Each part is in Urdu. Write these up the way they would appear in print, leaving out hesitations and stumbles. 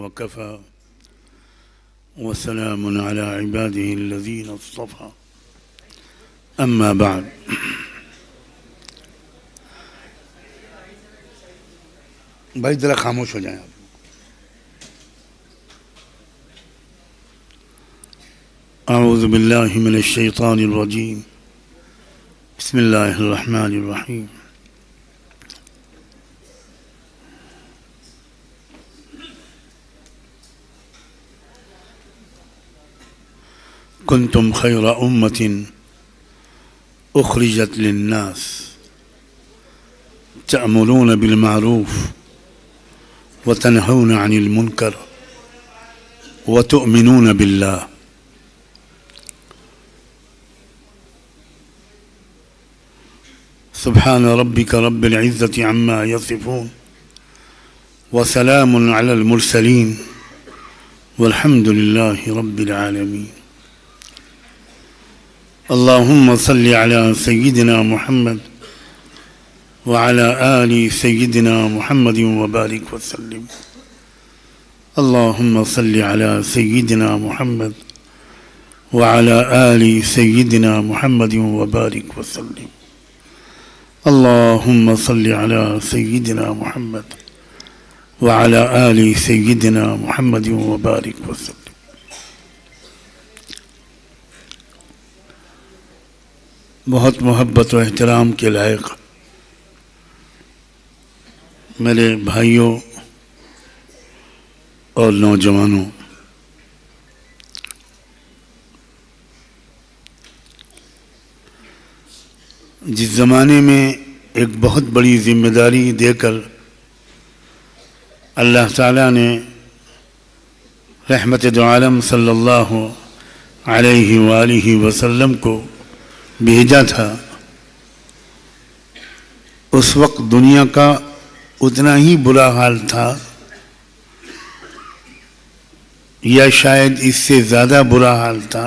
وكفى وسلام على عباده الذين اصطفى أما بعد بھائی ذرا خاموش ہو جائیں آپ. اعوذ باللہ من الشیطان الرجیم بسم اللہ الرحمن الرحیم. کنتم خیر امت اخرجت للناس تأمرون بالمعروف وتنهون عن المنکر وتؤمنون باللہ. سبحان ربك رب العزة عما يصفون وسلام على المرسلين والحمد لله رب العالمين. اللهم صل على سيدنا محمد وعلى آل سيدنا محمد وبارك وسلم. اللهم صل على سيدنا محمد وعلى آل سيدنا محمد وبارك وسلم. اللهم صل على سيدنا محمد وعلى آل سيدنا محمد وبارك وسلم. بہت محبت و احترام کے لائق میرے بھائیوں اور نوجوانوں، جس زمانے میں ایک بہت بڑی ذمہ داری دے کر اللہ تعالیٰ نے رحمت دو عالم صلی اللہ علیہ وآلہ وسلم کو بھیجا تھا، اس وقت دنیا کا اتنا ہی برا حال تھا یا شاید اس سے زیادہ برا حال تھا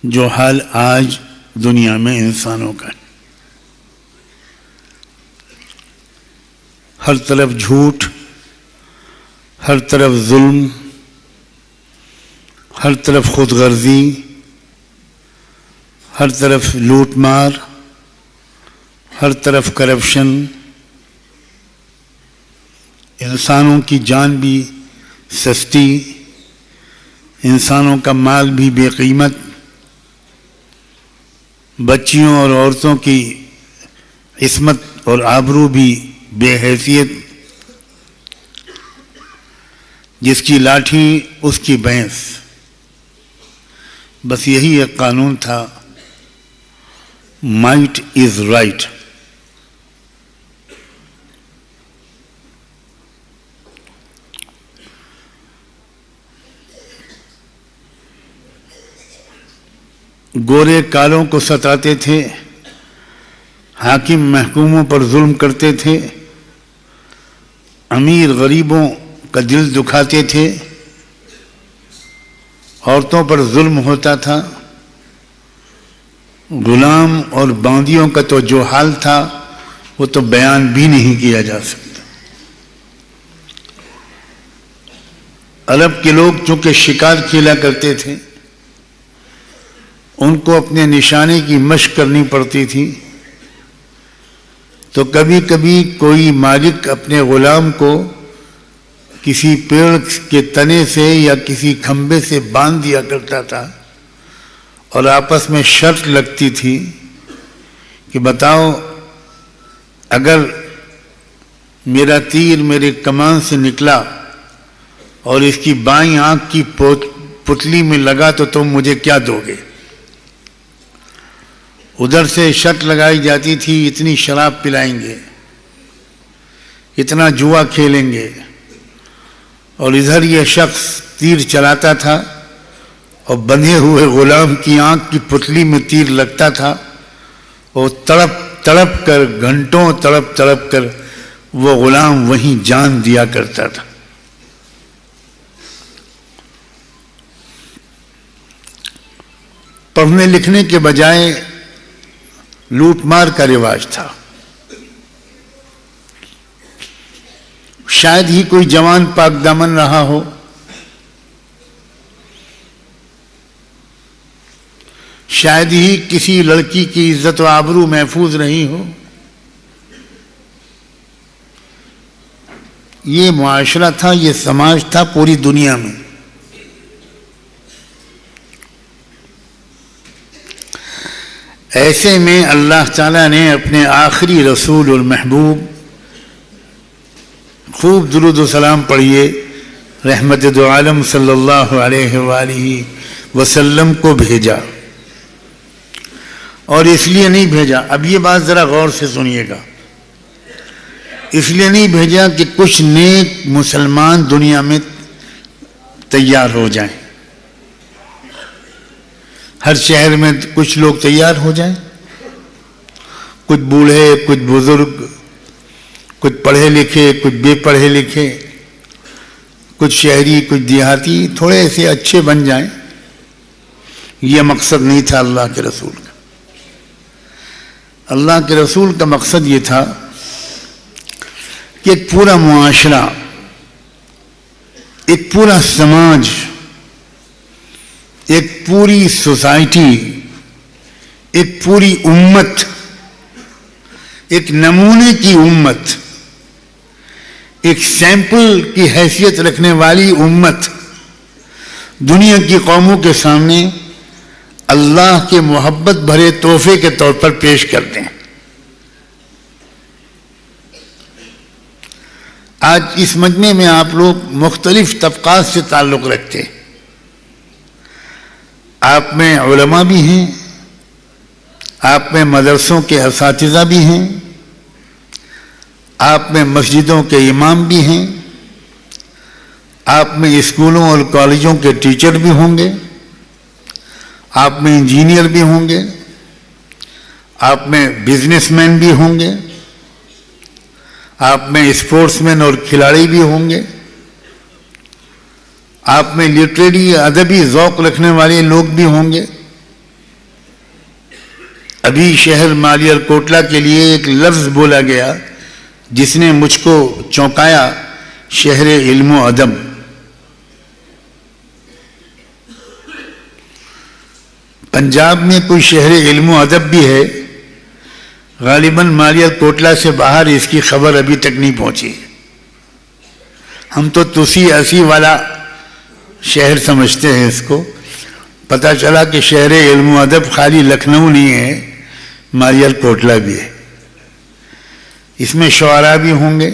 جو حال آج دنیا میں انسانوں کا. ہر طرف جھوٹ، ہر طرف ظلم، ہر طرف خود غرضی، ہر طرف لوٹ مار، ہر طرف کرپشن، انسانوں کی جان بھی سستی، انسانوں کا مال بھی بے قیمت، بچیوں اور عورتوں کی عصمت اور آبرو بھی بے حیثیت، جس کی لاٹھی اس کی بھینس. بس یہی ایک قانون تھا، مائٹ از رائٹ. گورے کالوں کو ستاتے تھے، حاکم محکوموں پر ظلم کرتے تھے، امیر غریبوں کا دل دکھاتے تھے، عورتوں پر ظلم ہوتا تھا، غلام اور باندیوں کا تو جو حال تھا وہ تو بیان بھی نہیں کیا جا سکتا. عرب کے لوگ چونکہ شکار کھیلا کرتے تھے، ان کو اپنے نشانے کی مشق کرنی پڑتی تھی، تو کبھی کبھی کوئی مالک اپنے غلام کو کسی پیڑ کے تنے سے یا کسی کھمبے سے باندھ دیا کرتا تھا، اور آپس میں شرط لگتی تھی کہ بتاؤ اگر میرا تیر میرے کمان سے نکلا اور اس کی بائیں آنکھ کی پتلی میں لگا تو تم مجھے کیا دو گے؟ ادھر سے شرط لگائی جاتی تھی اتنی شراب پلائیں گے، اتنا جوا کھیلیں گے، اور ادھر یہ شخص تیر چلاتا تھا اور بندھے ہوئے غلام کی آنکھ کی پتلی میں تیر لگتا تھا، اور تڑپ تڑپ کر گھنٹوں تڑپ تڑپ کر وہ غلام وہیں جان دیا کرتا تھا. پڑھنے لکھنے کے بجائے لوٹ مار کا رواج تھا. شاید ہی کوئی جوان پاک دامن رہا ہو، شاید ہی کسی لڑکی کی عزت و آبرو محفوظ رہی ہو۔ یہ معاشرہ تھا، یہ سماج تھا پوری دنیا میں۔ ایسے میں اللہ تعالیٰ نے اپنے آخری رسول المحبوب، خوب درود و سلام پڑھیے، رحمت دو عالم صلی اللہ علیہ وآلہ وسلم کو بھیجا۔ اور اس لیے نہیں بھیجا، اب یہ بات ذرا غور سے سنیے گا، اس لیے نہیں بھیجا کہ کچھ نیک مسلمان دنیا میں تیار ہو جائیں، ہر شہر میں کچھ لوگ تیار ہو جائیں، کچھ بوڑھے، کچھ بزرگ، کچھ پڑھے لکھے، کچھ بے پڑھے لکھے، کچھ شہری، کچھ دیہاتی، تھوڑے سے اچھے بن جائیں۔ یہ مقصد نہیں تھا اللہ کے رسول کا۔ اللہ کے رسول کا مقصد یہ تھا کہ ایک پورا معاشرہ، ایک پورا سماج، ایک پوری سوسائٹی، ایک پوری امت، ایک نمونے کی امت، ایک سیمپل کی حیثیت رکھنے والی امت دنیا کی قوموں کے سامنے اللہ کے محبت بھرے تحفے کے طور پر پیش کرتے ہیں۔ آج اس مجمع میں آپ لوگ مختلف طبقات سے تعلق رکھتے ہیں، آپ میں علماء بھی ہیں، آپ میں مدرسوں کے اساتذہ بھی ہیں، آپ میں مسجدوں کے امام بھی ہیں، آپ میں اسکولوں اور کالجوں کے ٹیچر بھی ہوں گے، آپ میں انجینئر بھی ہوں گے، آپ میں بزنس مین بھی ہوں گے، آپ میں اسپورٹس مین اور کھلاڑی بھی ہوں گے، آپ میں لٹریری ادبی ذوق رکھنے والے لوگ بھی ہوں گے۔ ابھی شہر مالیار کوٹلہ کے لیے ایک لفظ بولا گیا جس نے مجھ کو چونکایا، شہر علم و ادب۔ پنجاب میں کوئی شہر علم و ادب بھی ہے، غالباً مالیار کوٹلہ سے باہر اس کی خبر ابھی تک نہیں پہنچی۔ ہم تو تسی اسی والا شہر سمجھتے ہیں اس کو، پتہ چلا کہ شہر علم و ادب خالی لکھنؤ نہیں ہے، مالیار کوٹلہ بھی ہے۔ اس میں شعراء بھی ہوں گے،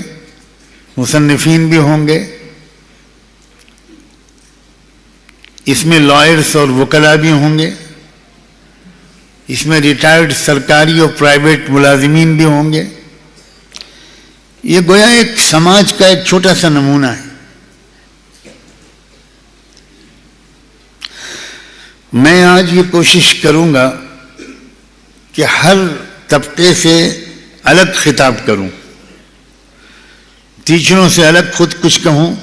مصنفین بھی ہوں گے، اس میں لائرز اور وکلاء بھی ہوں گے، اس میں ریٹائرڈ سرکاری اور پرائیویٹ ملازمین بھی ہوں گے۔ یہ گویا ایک سماج کا ایک چھوٹا سا نمونہ ہے۔ میں آج یہ کوشش کروں گا کہ ہر طبقے سے الگ خطاب کروں، ٹیچروں سے الگ خود کچھ کہوں،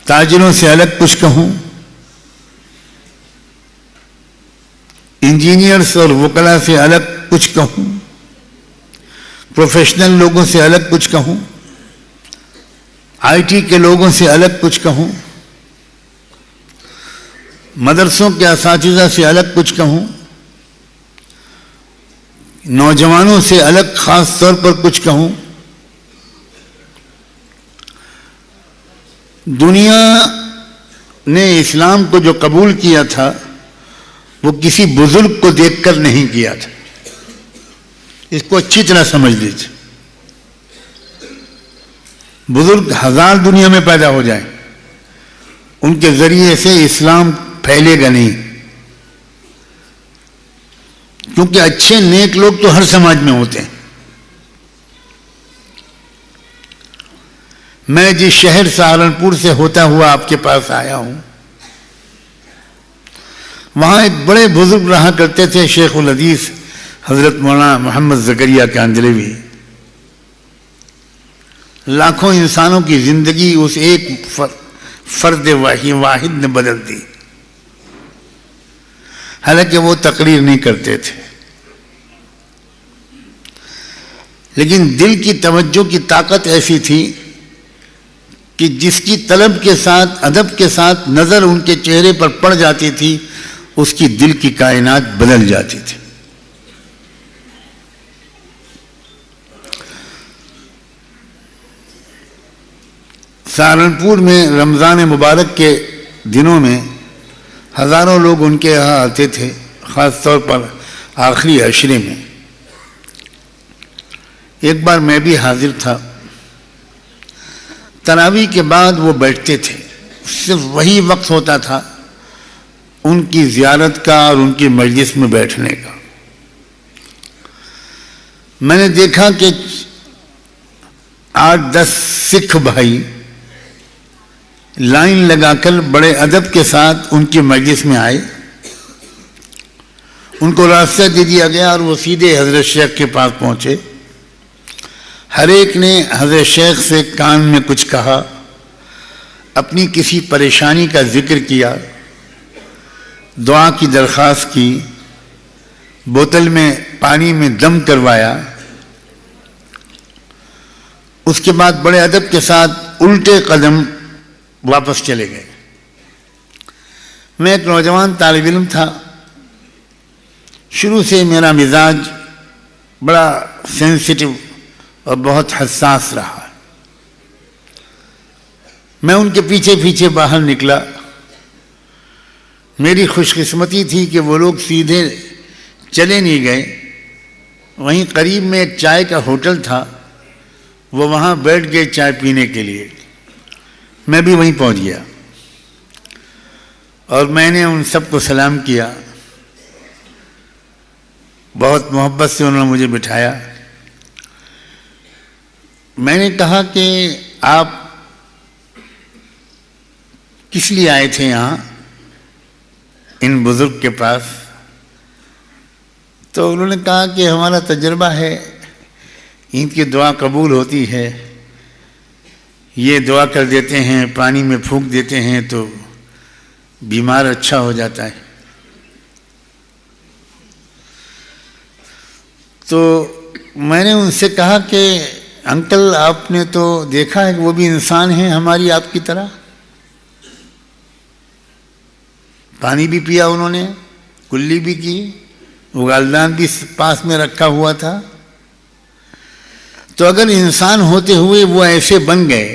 تاجروں سے الگ کچھ کہوں، انجینئرز اور وکلاء سے الگ کچھ کہوں، پروفیشنل لوگوں سے الگ کچھ کہوں، آئی ٹی کے لوگوں سے الگ کچھ کہوں، مدرسوں کے اساتذہ سے الگ کچھ کہوں، نوجوانوں سے الگ خاص طور پر کچھ کہوں۔ دنیا نے اسلام کو جو قبول کیا تھا وہ کسی بزرگ کو دیکھ کر نہیں کیا تھا، اس کو اچھی طرح سمجھ لیجیے۔ بزرگ ہزار دنیا میں پیدا ہو جائیں، ان کے ذریعے سے اسلام پھیلے گا نہیں، کیونکہ اچھے نیک لوگ تو ہر سماج میں ہوتے ہیں۔ میں جس شہر سہارنپور سے ہوتا ہوا آپ کے پاس آیا ہوں، وہاں ایک بڑے بزرگ رہا کرتے تھے، شیخ الحدیث حضرت مولانا محمد زکریا کاندھلوی۔ لاکھوں انسانوں کی زندگی اس ایک فرد واحد نے بدل دی، حالانکہ وہ تقریر نہیں کرتے تھے، لیکن دل کی توجہ کی طاقت ایسی تھی کہ جس کی طلب کے ساتھ، ادب کے ساتھ نظر ان کے چہرے پر پڑ جاتی تھی، اس کی دل کی کائنات بدل جاتی تھی۔ سہارنپور میں رمضان مبارک کے دنوں میں ہزاروں لوگ ان کے یہاں آتے تھے، خاص طور پر آخری عشرے میں۔ ایک بار میں بھی حاضر تھا۔ تراویح کے بعد وہ بیٹھتے تھے، صرف وہی وقت ہوتا تھا ان کی زیارت کا اور ان کی مجلس میں بیٹھنے کا۔ میں نے دیکھا کہ 8-10 سکھ بھائی لائن لگا کر بڑے ادب کے ساتھ ان کی مجلس میں آئے، ان کو راستہ دے دیا گیا اور وہ سیدھے حضرت شیخ کے پاس پہنچے۔ ہر ایک نے حضرت شیخ سے کان میں کچھ کہا، اپنی کسی پریشانی کا ذکر کیا، دعا کی درخواست کی، بوتل میں پانی میں دم کروایا۔ اس کے بعد بڑے ادب کے ساتھ الٹے قدم واپس چلے گئے۔ میں ایک نوجوان طالب علم تھا، شروع سے میرا مزاج بڑا سینسٹیو اور بہت حساس رہا۔ میں ان کے پیچھے پیچھے باہر نکلا۔ میری خوش قسمتی تھی کہ وہ لوگ سیدھے چلے نہیں گئے، وہیں قریب میں ایک چائے کا ہوٹل تھا، وہ وہاں بیٹھ گئے چائے پینے کے لیے۔ میں بھی وہیں پہنچ گیا اور میں نے ان سب کو سلام کیا۔ بہت محبت سے انہوں نے مجھے بٹھایا۔ میں نے کہا کہ آپ کس لیے آئے تھے یہاں ان بزرگ کے پاس؟ تو انہوں نے کہا کہ ہمارا تجربہ ہے، ان کی دعا قبول ہوتی ہے، یہ دعا کر دیتے ہیں، پانی میں پھونک دیتے ہیں تو بیمار اچھا ہو جاتا ہے۔ تو میں نے ان سے کہا کہ انکل آپ نے تو دیکھا ہے کہ وہ بھی انسان ہیں ہماری آپ کی طرح، پانی بھی پیا انہوں نے، کلی بھی کی، اگالدان بھی پاس میں رکھا ہوا تھا۔ تو اگر انسان ہوتے ہوئے وہ ایسے بن گئے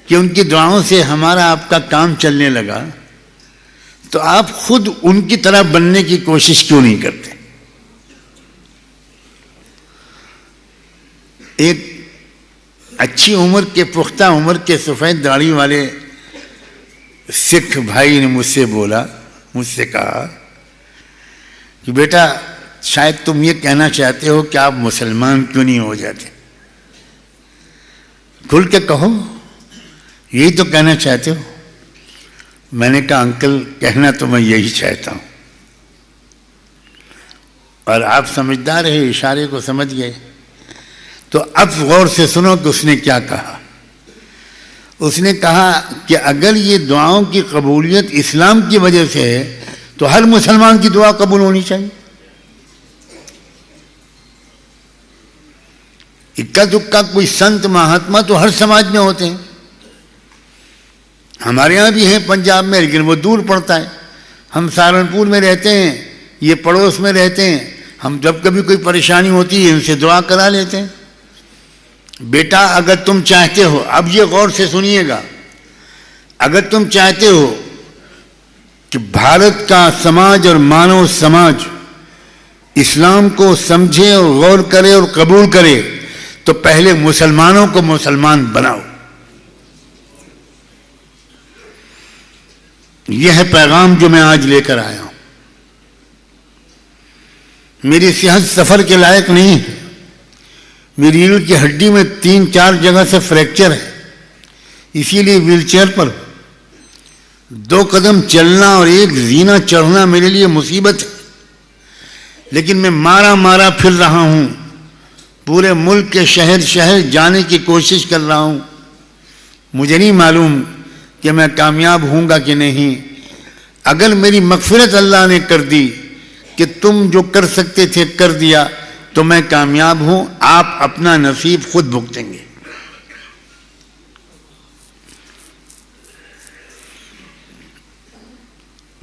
کہ ان کی دعاؤں سے ہمارا آپ کا کام چلنے لگا، تو آپ خود ان کی طرح بننے کی کوشش کیوں نہیں کرتے؟ ایک اچھی عمر کے، پختہ عمر کے سفید داڑھی والے سکھ بھائی نے مجھ سے کہا کہ بیٹا شاید تم یہ کہنا چاہتے ہو کہ آپ مسلمان کیوں نہیں ہو جاتے، کھل کے کہو، یہی تو کہنا چاہتے ہو؟ میں نے کہا انکل کہنا تو میں یہی چاہتا ہوں، اور آپ سمجھدار رہے، اشارے کو سمجھ گئے۔ تو اب غور سے سنو کہ اس نے کیا کہا۔ اس نے کہا کہ اگر یہ دعاؤں کی قبولیت اسلام کی وجہ سے ہے تو ہر مسلمان کی دعا قبول ہونی چاہیے۔ اکا دکا کوئی سنت مہاتما تو ہر سماج میں ہوتے ہیں، ہمارے یہاں بھی ہیں پنجاب میں، لیکن وہ دور پڑتا ہے۔ ہم سہارنپور میں رہتے ہیں، یہ پڑوس میں رہتے ہیں، ہم جب کبھی کوئی پریشانی ہوتی ہے ان سے دعا کرا لیتے ہیں۔ بیٹا اگر تم چاہتے ہو، اب یہ غور سے سنیے گا، اگر تم چاہتے ہو کہ بھارت کا سماج اور مانو سماج اسلام کو سمجھے اور غور کرے اور قبول کرے، تو پہلے مسلمانوں کو مسلمان بناؤ۔ یہ ہے پیغام جو میں آج لے کر آیا ہوں۔ میری صحت سفر کے لائق نہیں ہے، میری ریڑھ کی ہڈی میں 3-4 جگہ سے فریکچر ہے، اسی لیے ویل چیئر پر 2 قدم چلنا اور 1 زینہ چڑھنا میرے لیے مصیبت ہے، لیکن میں مارا پھر رہا ہوں، پورے ملک کے شہر جانے کی کوشش کر رہا ہوں۔ مجھے نہیں معلوم کہ میں کامیاب ہوں گا کہ نہیں۔ اگر میری مغفرت اللہ نے کر دی کہ تم جو کر سکتے تھے کر دیا تو میں کامیاب ہوں، آپ اپنا نصیب خود بھگتیں گے۔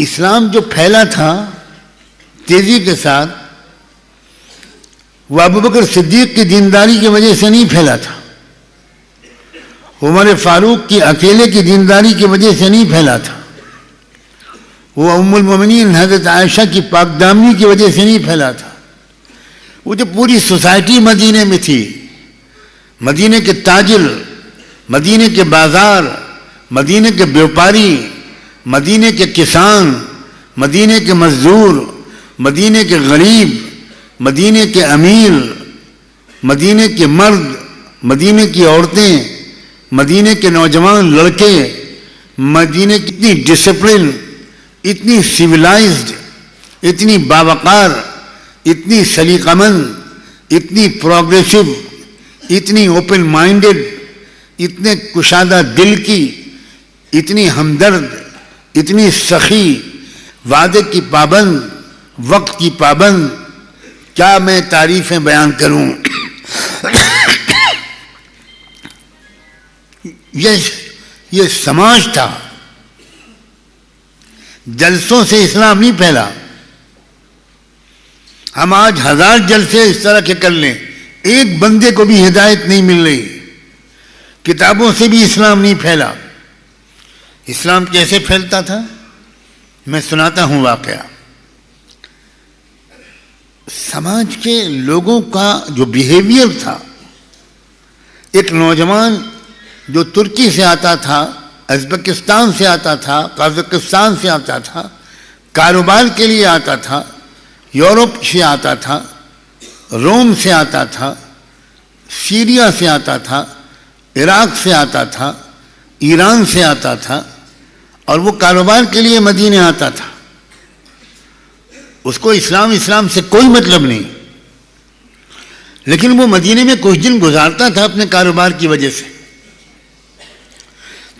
اسلام جو پھیلا تھا تیزی کے ساتھ، وہ ابوبکر صدیق کی دینداری کی وجہ سے نہیں پھیلا تھا، عمر فاروق کی اکیلے کی دینداری کی وجہ سے نہیں پھیلا تھا، وہ ام المومنین حضرت عائشہ کی پاک دامنی کی وجہ سے نہیں پھیلا تھا۔ وہ جو پوری سوسائٹی مدینے میں تھی، مدینے کے تاجر، مدینے کے بازار، مدینے کے بیوپاری، مدینے کے کسان، مدینے کے مزدور، مدینے کے غریب، مدینے کے امیر، مدینے کے مرد، مدینے کی عورتیں، مدینے کے نوجوان لڑکے، مدینے کی اتنی ڈسپلن، اتنی سیولائزڈ، اتنی باوقار، اتنی سلیقہ مند، اتنی پروگریسو، اتنی اوپن مائنڈڈ، اتنے کشادہ دل کی، اتنی ہمدرد، اتنی سخی، وعدے کی پابند، وقت کی پابند، کیا میں تعریفیں بیان کروں۔ یہ سماج تھا، جلسوں سے اسلام نہیں پھیلا۔ ہم آج 1000 جلسے اس طرح کے کر لیں، ایک بندے کو بھی ہدایت نہیں مل رہی، کتابوں سے بھی اسلام نہیں پھیلا۔ اسلام کیسے پھیلتا تھا؟ میں سناتا ہوں واقعہ۔ سماج کے لوگوں کا جو بیہیویئر تھا، ایک نوجوان جو ترکی سے آتا تھا، ازبکستان سے آتا تھا، قازقستان سے آتا تھا، کاروبار کے لیے آتا تھا، یورپ سے آتا تھا، روم سے آتا تھا، سیریا سے آتا تھا، عراق سے آتا تھا، ایران سے آتا تھا، اور وہ کاروبار کے لیے مدینے آتا تھا۔ اس کو اسلام سے کوئی مطلب نہیں، لیکن وہ مدینے میں کچھ دن گزارتا تھا اپنے کاروبار کی وجہ سے،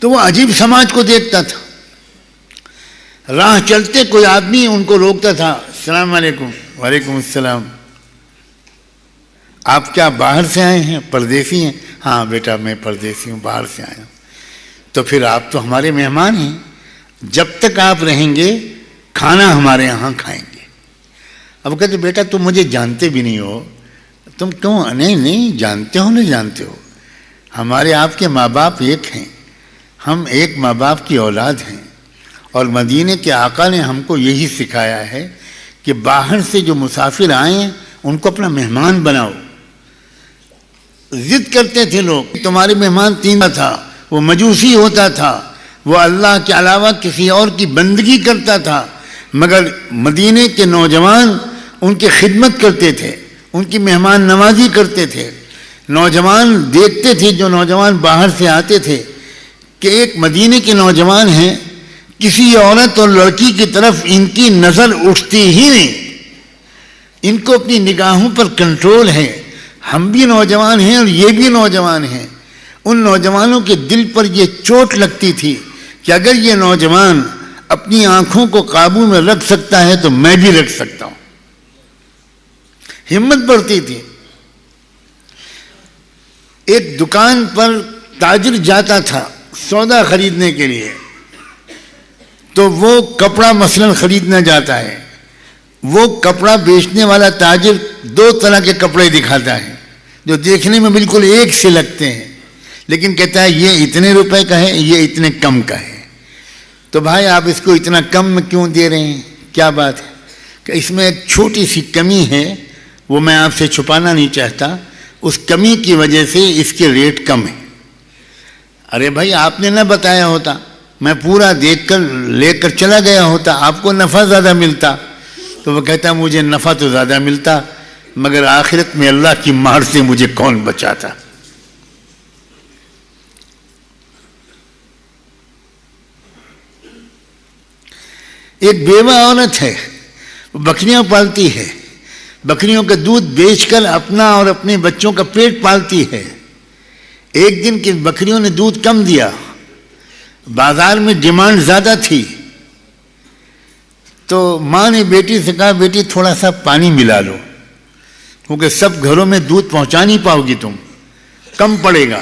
تو وہ عجیب سماج کو دیکھتا تھا۔ راہ چلتے کوئی آدمی ان کو روکتا تھا، السلام علیکم۔ وعلیکم السلام۔ آپ کیا باہر سے آئے ہیں، پردیسی ہیں؟ ہاں بیٹا میں پردیسی ہوں، باہر سے آیا ہوں۔ تو پھر آپ تو ہمارے مہمان ہیں، جب تک آپ رہیں گے کھانا ہمارے یہاں کھائیں گے۔ اب کہتے بیٹا تم مجھے جانتے بھی نہیں ہو، تم کیوں؟ نہیں جانتے ہو، نہیں جانتے ہو، ہمارے آپ کے ماں باپ ایک ہیں، ہم ایک ماں باپ کی اولاد ہیں، اور مدینے کے آقا نے ہم کو یہی سکھایا ہے کہ باہر سے جو مسافر آئیں ان کو اپنا مہمان بناؤ۔ ضد کرتے تھے لوگ، تمہارے مہمان 3 تھا، وہ مجوسی ہوتا تھا، وہ اللہ کے علاوہ کسی اور کی بندگی کرتا تھا، مگر مدینے کے نوجوان ان کی خدمت کرتے تھے، ان کی مہمان نوازی کرتے تھے۔ نوجوان دیکھتے تھے، جو نوجوان باہر سے آتے تھے کہ ایک مدینے کے نوجوان ہیں، کسی عورت اور لڑکی کی طرف ان کی نظر اٹھتی ہی نہیں، ان کو اپنی نگاہوں پر کنٹرول ہے۔ ہم بھی نوجوان ہیں اور یہ بھی نوجوان ہیں۔ ان نوجوانوں کے دل پر یہ چوٹ لگتی تھی کہ اگر یہ نوجوان اپنی آنکھوں کو قابو میں رکھ سکتا ہے تو میں بھی رکھ سکتا ہوں۔ ہمت بڑھتی تھی۔ ایک دکان پر تاجر جاتا تھا سودا خریدنے کے لیے، تو وہ کپڑا مثلا خریدنا جاتا ہے، وہ کپڑا بیچنے والا تاجر 2 طرح کے کپڑے دکھاتا ہے جو دیکھنے میں بالکل ایک سے لگتے ہیں، لیکن کہتا ہے یہ اتنے روپے کا ہے، یہ اتنے کم کا ہے۔ تو بھائی آپ اس کو اتنا کم میں کیوں دے رہے ہیں؟ کیا بات ہے؟ کہ اس میں ایک چھوٹی سی کمی ہے، وہ میں آپ سے چھپانا نہیں چاہتا، اس کمی کی وجہ سے اس کے ریٹ کم ہے۔ ارے بھائی آپ نے نہ بتایا ہوتا، میں پورا دیکھ کر لے کر چلا گیا ہوتا، آپ کو نفع زیادہ ملتا۔ تو وہ کہتا مجھے نفع تو زیادہ ملتا، مگر آخرت میں اللہ کی مار سے مجھے کون بچاتا۔ ایک بیوہ عورت ہے، بکریاں پالتی ہے، بکریوں کا دودھ بیچ کر اپنا اور اپنے بچوں کا پیٹ پالتی ہے۔ ایک دن کی بکریوں نے دودھ کم دیا، بازار میں ڈیمانڈ زیادہ تھی، تو ماں نے بیٹی سے کہا بیٹی تھوڑا سا پانی ملا لو، کیونکہ سب گھروں میں دودھ پہنچا نہیں پاؤ گی تم، کم پڑے گا،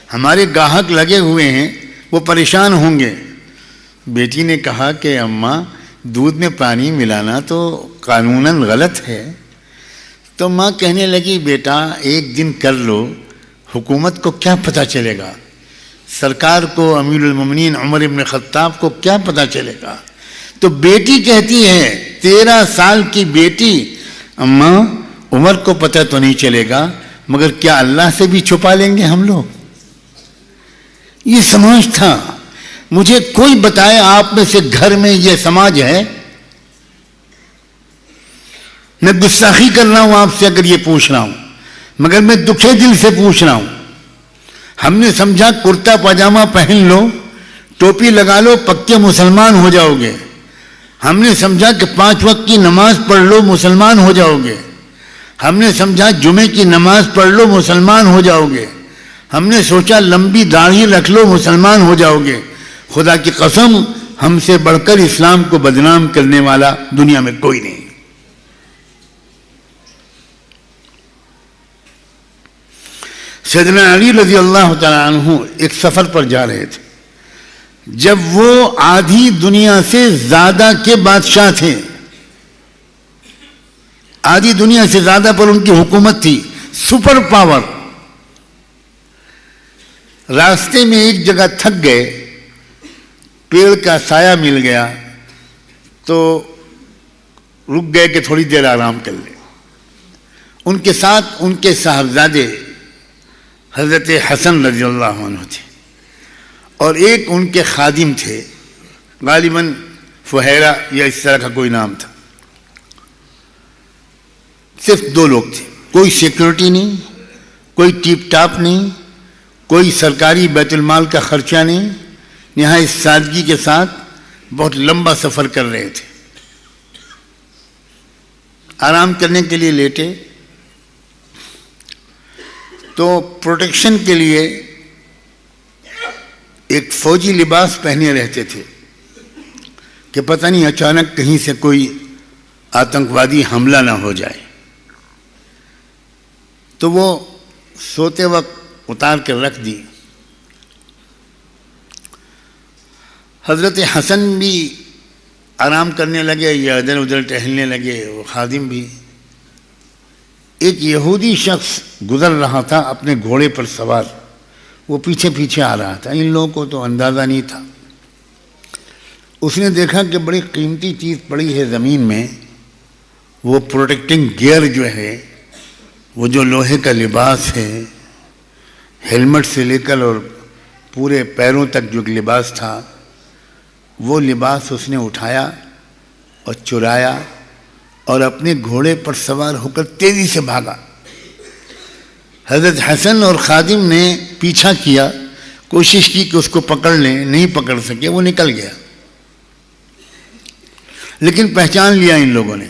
ہمارے گاہک لگے ہوئے ہیں وہ پریشان ہوں گے۔ بیٹی نے کہا کہ اماں دودھ میں پانی ملانا تو قانوناً غلط ہے. تو ماں کہنے لگی بیٹا ایک دن کر لو، حکومت کو کیا پتہ چلے گا، سرکار کو، امیر المومنین عمر ابن خطاب کو کیا پتہ چلے گا. تو بیٹی کہتی ہے 13 سال کی بیٹی، اماں عمر کو پتہ تو نہیں چلے گا مگر کیا اللہ سے بھی چھپا لیں گے ہم لوگ. یہ سماج تھا. مجھے کوئی بتائے آپ میں سے گھر میں یہ سماج ہے؟ میں گستاخی کر رہا ہوں آپ سے اگر یہ پوچھ رہا ہوں، مگر میں دکھے دل سے پوچھ رہا ہوں. ہم نے سمجھا کرتا پاجامہ پہن لو، ٹوپی لگا لو، پکے مسلمان ہو جاؤ گے. ہم نے سمجھا کہ 5 وقت کی نماز پڑھ لو، مسلمان ہو جاؤ گے. ہم نے سمجھا جمعے کی نماز پڑھ لو، مسلمان ہو جاؤ گے. ہم نے سوچا لمبی داڑھی رکھ لو، مسلمان ہو جاؤ گے. خدا کی قسم ہم سے بڑھ کر اسلام کو بدنام کرنے والا دنیا میں کوئی نہیں. سیدنا علی رضی اللہ تعالیٰ عنہ ایک سفر پر جا رہے تھے. جب وہ آدھی دنیا سے زیادہ کے بادشاہ تھے، آدھی دنیا سے زیادہ پر ان کی حکومت تھی، سپر پاور. راستے میں ایک جگہ تھک گئے، پیڑ کا سایہ مل گیا تو رک گئے کہ تھوڑی دیر آرام کر لیں. ان کے ساتھ ان کے صاحبزادے حضرت حسن رضی اللہ عنہ تھے اور ایک ان کے خادم تھے، غالباً فہیرہ یا اس طرح کا کوئی نام تھا. صرف 2 لوگ تھے، کوئی سیکورٹی نہیں، کوئی ٹیپ ٹاپ نہیں، کوئی سرکاری بیت المال کا خرچہ نہیں. نہایت سادگی کے ساتھ بہت لمبا سفر کر رہے تھے. آرام کرنے کے لیے لیٹے تو پروٹیکشن کے لیے ایک فوجی لباس پہنے رہتے تھے کہ پتہ نہیں اچانک کہیں سے کوئی آتنکوادی حملہ نہ ہو جائے. تو وہ سوتے وقت اتار کر رکھ دی. حضرت حسن بھی آرام کرنے لگے یا ادھر ادھر ٹہلنے لگے، وہ خادم بھی. ایک یہودی شخص گزر رہا تھا اپنے گھوڑے پر سوار، وہ پیچھے پیچھے آ رہا تھا. ان لوگوں کو تو اندازہ نہیں تھا. اس نے دیکھا کہ بڑی قیمتی چیز پڑی ہے زمین میں، وہ پروٹیکٹنگ گیئر جو ہے، وہ جو لوہے کا لباس ہے، ہیلمٹ سے لے کر اور پورے پیروں تک جو لباس تھا، وہ لباس اس نے اٹھایا اور چرایا اور اپنے گھوڑے پر سوار ہو کر تیزی سے بھاگا. حضرت حسن اور خادم نے پیچھا کیا، کوشش کی کہ اس کو پکڑ لیں، نہیں پکڑ سکے، وہ نکل گیا. لیکن پہچان لیا ان لوگوں نے،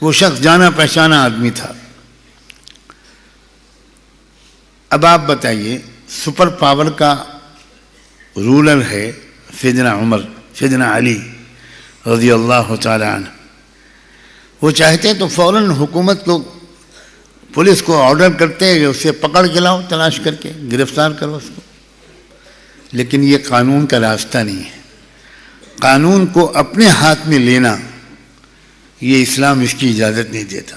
وہ شخص جانا پہچانا آدمی تھا. اب آپ بتائیے، سپر پاور کا رولر ہے سیدنا عمر، سیدنا علی رضی اللہ تعالی عنہ. وہ چاہتے تو فوراً حکومت کو، پولیس کو آرڈر کرتے کہ اسے پکڑ کے لاؤ، تلاش کر کے گرفتار کرو اس کو. لیکن یہ قانون کا راستہ نہیں ہے. قانون کو اپنے ہاتھ میں لینا، یہ اسلام اس کی اجازت نہیں دیتا.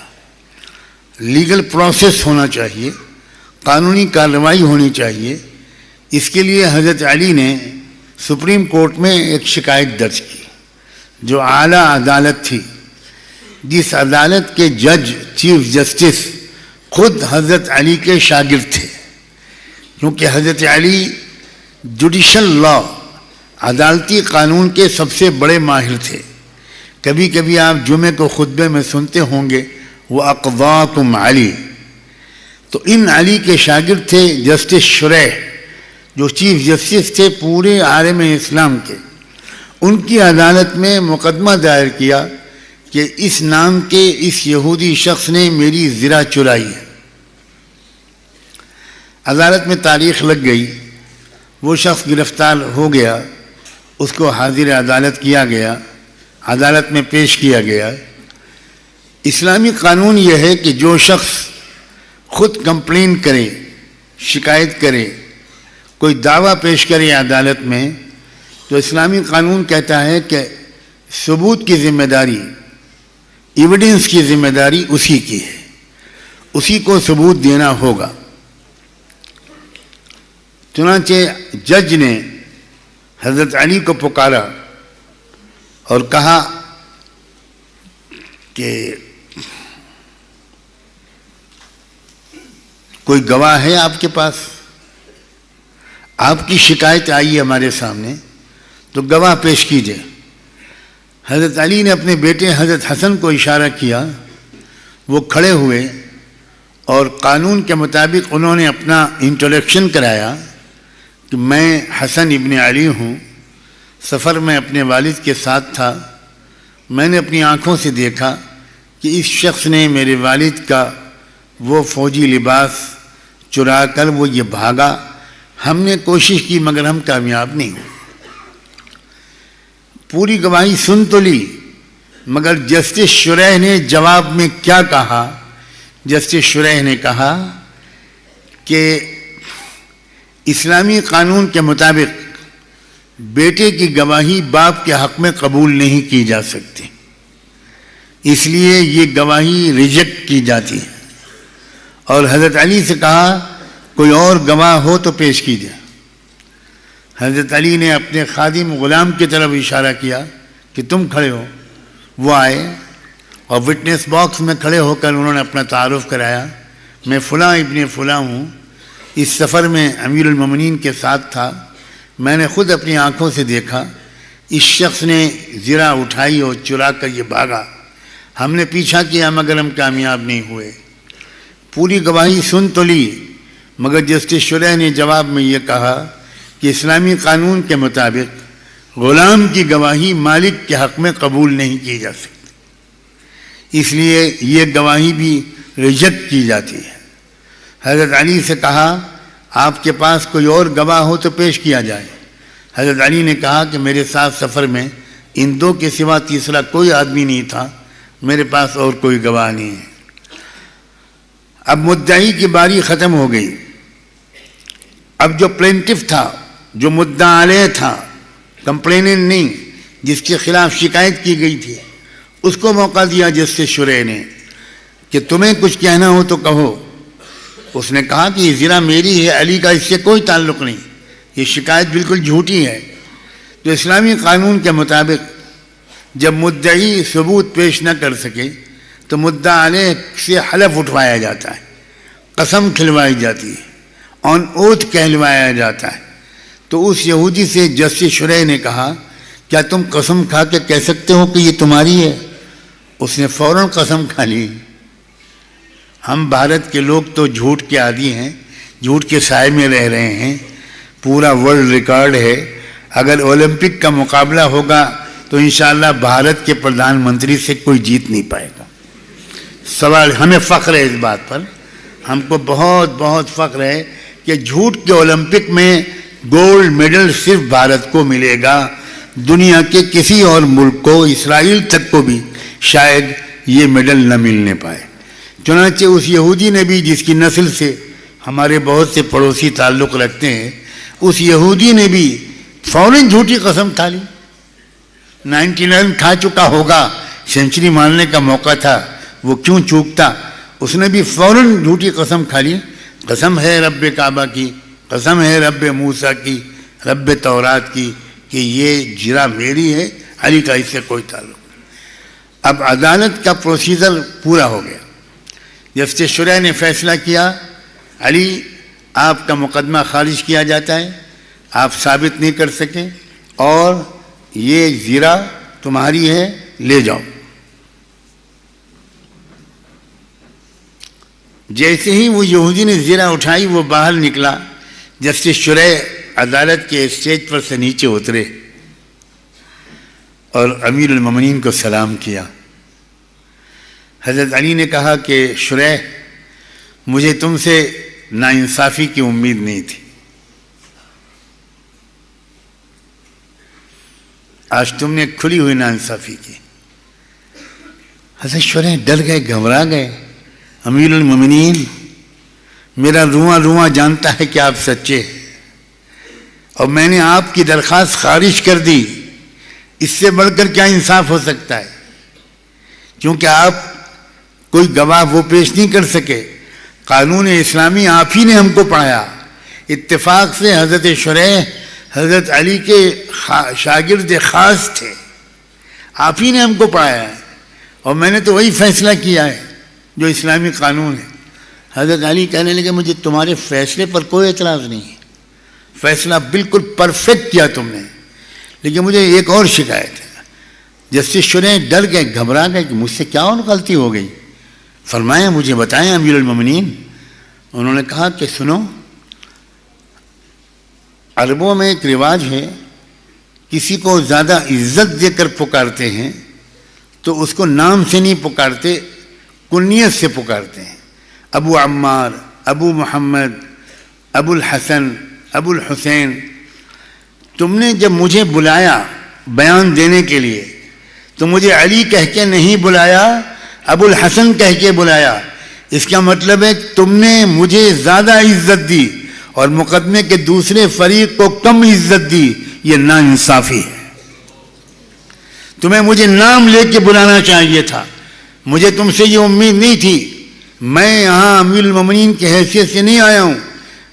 لیگل پروسیس ہونا چاہیے، قانونی کارروائی ہونی چاہیے. اس کے لیے حضرت علی نے سپریم کورٹ میں ایک شکایت درج کی، جو اعلیٰ عدالت تھی، جس عدالت کے جج چیف جسٹس خود حضرت علی کے شاگرد تھے. کیونکہ حضرت علی جوڈیشل لا، عدالتی قانون کے سب سے بڑے ماہر تھے. کبھی کبھی آپ جمعے کو خطبے میں سنتے ہوں گے وَأَقْضَاكُمْ عَلِي. تو ان علی کے شاگرد تھے جسٹس شریح، جو چیف جسٹس تھے پورے عالم اسلام کے. ان کی عدالت میں مقدمہ دائر کیا کہ اس نام کے اس یہودی شخص نے میری زرہ چرائی ہے. عدالت میں تاریخ لگ گئی، وہ شخص گرفتار ہو گیا، اس کو حاضر عدالت کیا گیا، عدالت میں پیش کیا گیا. اسلامی قانون یہ ہے کہ جو شخص خود کمپلین کرے، شکایت کرے، کوئی دعویٰ پیش کرے عدالت میں، تو اسلامی قانون کہتا ہے کہ ثبوت کی ذمہ داری، ایویڈنس کی ذمہ داری اسی کی ہے، اسی کو ثبوت دینا ہوگا۔ چنانچہ جج نے حضرت علی کو پکارا اور کہا کہ کوئی گواہ ہے آپ کے پاس؟ آپ کی شکایت آئی ہے ہمارے سامنے، تو گواہ پیش کیجئے۔ حضرت علی نے اپنے بیٹے حضرت حسن کو اشارہ کیا، وہ کھڑے ہوئے اور قانون کے مطابق انہوں نے اپنا انٹروڈکشن کرایا کہ میں حسن ابن علی ہوں، سفر میں اپنے والد کے ساتھ تھا، میں نے اپنی آنکھوں سے دیکھا کہ اس شخص نے میرے والد کا وہ فوجی لباس چرا کر وہ یہ بھاگا، ہم نے کوشش کی مگر ہم کامیاب نہیں ہوئے۔ پوری گواہی سن تو لی، مگر جسٹس شریح نے جواب میں کیا کہا؟ جسٹس شریح نے کہا کہ اسلامی قانون کے مطابق بیٹے کی گواہی باپ کے حق میں قبول نہیں کی جا سکتی، اس لیے یہ گواہی ریجیکٹ کی جاتی ہے۔ اور حضرت علی سے کہا کوئی اور گواہ ہو تو پیش کیجیے۔ حضرت علی نے اپنے خادم غلام کی طرف اشارہ کیا کہ تم کھڑے ہو۔ وہ آئے اور وٹنس باکس میں کھڑے ہو کر انہوں نے اپنا تعارف کرایا، میں فلاں ابن فلاں ہوں، اس سفر میں امیر المومنین کے ساتھ تھا، میں نے خود اپنی آنکھوں سے دیکھا اس شخص نے زرہ اٹھائی اور چرا کر یہ بھاگا، ہم نے پیچھا کیا مگر ہم کامیاب نہیں ہوئے۔ پوری گواہی سن تو لی، مگر جسٹس شریح نے جواب میں یہ کہا کہ اسلامی قانون کے مطابق غلام کی گواہی مالک کے حق میں قبول نہیں کی جا سکتی، اس لیے یہ گواہی بھی ریجیکٹ کی جاتی ہے۔ حضرت علی سے کہا آپ کے پاس کوئی اور گواہ ہو تو پیش کیا جائے۔ حضرت علی نے کہا کہ میرے ساتھ سفر میں ان دو کے سوا تیسرا کوئی آدمی نہیں تھا، میرے پاس اور کوئی گواہ نہیں ہے۔ اب مدعی کی باری ختم ہو گئی، اب جو پلینٹف تھا، جو مدعا علیہ تھا، کمپلیننٹ نہیں، جس کے خلاف شکایت کی گئی تھی، اس کو موقع دیا جسٹس شریح نے کہ تمہیں کچھ کہنا ہو تو کہو۔ اس نے کہا کہ یہ زرہ میری ہے، علی کا اس سے کوئی تعلق نہیں، یہ شکایت بالکل جھوٹی ہے۔ تو اسلامی قانون کے مطابق جب مدعی ثبوت پیش نہ کر سکے تو مدعا علیہ سے حلف اٹھوایا جاتا ہے، قسم کھلوائی جاتی ہے، آن اوتھ کہلوایا جاتا ہے۔ تو اس یہودی سے جسٹس شریح نے کہا کیا تم قسم کھا کے کہہ سکتے ہو کہ یہ تمہاری ہے؟ اس نے فوراً قسم کھا لی۔ ہم بھارت کے لوگ تو جھوٹ کے عادی ہیں، جھوٹ کے سائے میں رہ رہے ہیں، پورا ورلڈ ریکارڈ ہے۔ اگر اولمپک کا مقابلہ ہوگا تو انشاءاللہ بھارت کے پردھان منتری سے کوئی جیت نہیں پائے گا۔ سوال، ہمیں فخر ہے اس بات پر، ہم کو بہت بہت فخر ہے کہ جھوٹ کے اولمپک میں گولڈ میڈل صرف بھارت کو ملے گا، دنیا کے کسی اور ملک کو، اسرائیل تک کو بھی شاید یہ میڈل نہ ملنے پائے۔ چنانچہ اس یہودی نے بھی، جس کی نسل سے ہمارے بہت سے پڑوسی تعلق رکھتے ہیں، اس یہودی نے بھی فوراً جھوٹی قسم کھا لی۔ 99 کھا چکا ہوگا، سینچری مارنے کا موقع تھا، وہ کیوں چوکتا؟ اس نے بھی فوراً جھوٹی قسم کھا لی، قسم ہے رب کعبہ کی، قسم ہے رب موسیٰ کی، رب تورات کی، کہ یہ زرہ میری ہے، علی کا اس سے کوئی تعلق نہیں۔ اب عدالت کا پروسیجر پورا ہو گیا۔ جسٹس شریح نے فیصلہ کیا علی آپ کا مقدمہ خارج کیا جاتا ہے، آپ ثابت نہیں کر سکے اور یہ زرہ تمہاری ہے، لے جاؤ۔ جیسے ہی وہ یہودی نے زرہ اٹھائی وہ باہر نکلا، جسٹس شریح عدالت کے اسٹیج پر سے نیچے اترے اور امیر المومنین کو سلام کیا۔ حضرت علی نے کہا کہ شریح، مجھے تم سے ناانصافی کی امید نہیں تھی، آج تم نے کھلی ہوئی ناانصافی کی۔ حضرت شریح ڈر گئے، گھبرا گئے۔ امیر المومنین، میرا رواں رواں جانتا ہے کہ آپ سچے ہیں اور میں نے آپ کی درخواست خارج کر دی، اس سے بڑھ کر کیا انصاف ہو سکتا ہے؟ کیونکہ آپ کوئی گواہ وہ پیش نہیں کر سکے. قانون اسلامی آپ ہی نے ہم کو پڑھایا. اتفاق سے حضرت شریح حضرت علی کے شاگرد خاص تھے، آپ ہی نے ہم کو پڑھایا ہے، اور میں نے تو وہی فیصلہ کیا ہے جو اسلامی قانون ہے. حضرت علی کہنے لگے مجھے تمہارے فیصلے پر کوئی اعتراض نہیں ہے، فیصلہ بالکل پرفیکٹ کیا تم نے، لیکن مجھے ایک اور شکایت ہے. جسٹس شریح ڈر گئے، گھبرا گئے کہ مجھ سے کیا اور غلطی ہو گئی. فرمایا مجھے بتائیں امیر المومنین. انہوں نے کہا کہ سنو، عربوں میں ایک رواج ہے، کسی کو زیادہ عزت دے کر پکارتے ہیں تو اس کو نام سے نہیں پکارتے، کنیت سے پکارتے ہیں. ابو عمار، ابو محمد، ابو الحسن، ابو الحسین. تم نے جب مجھے بلایا بیان دینے کے لیے تو مجھے علی کہہ کے نہیں بلایا، ابو الحسن کہہ کے بلایا. اس کا مطلب ہے کہ تم نے مجھے زیادہ عزت دی اور مقدمے کے دوسرے فریق کو کم عزت دی. یہ ناانصافی ہے. تمہیں مجھے نام لے کے بلانا چاہیے تھا. مجھے تم سے یہ امید نہیں تھی. میں یہاں امیر المومنین کی حیثیت سے نہیں آیا ہوں.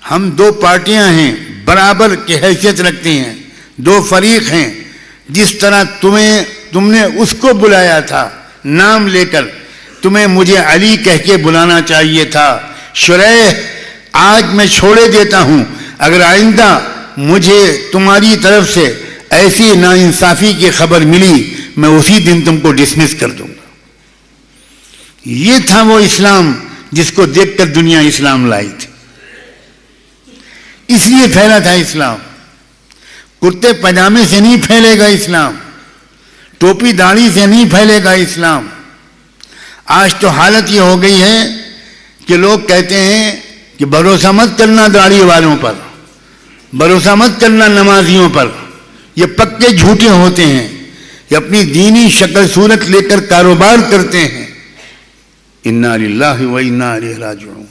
ہم دو پارٹیاں ہیں، برابر کی حیثیت رکھتے ہیں، دو فریق ہیں. جس طرح تم نے اس کو بلایا تھا نام لے کر، تمہیں مجھے علی کہہ کے بلانا چاہیے تھا. شریح آج میں چھوڑے دیتا ہوں، اگر آئندہ مجھے تمہاری طرف سے ایسی ناانصافی کی خبر ملی میں اسی دن تم کو ڈسمس کر دوں گا. یہ تھا وہ اسلام جس کو دیکھ کر دنیا اسلام لائی تھی. اس لیے پھیلا تھا اسلام. کرتے پاجامے سے نہیں پھیلے گا اسلام، ٹوپی داڑھی سے نہیں پھیلے گا اسلام. آج تو حالت یہ ہو گئی ہے کہ لوگ کہتے ہیں کہ بھروسہ مت کرنا داڑھی والوں پر، بھروسہ مت کرنا نمازیوں پر، یہ پکے جھوٹے ہوتے ہیں، یہ اپنی دینی شکل صورت لے کر کاروبار کرتے ہیں. انا للہ و انا الیہ راجعون.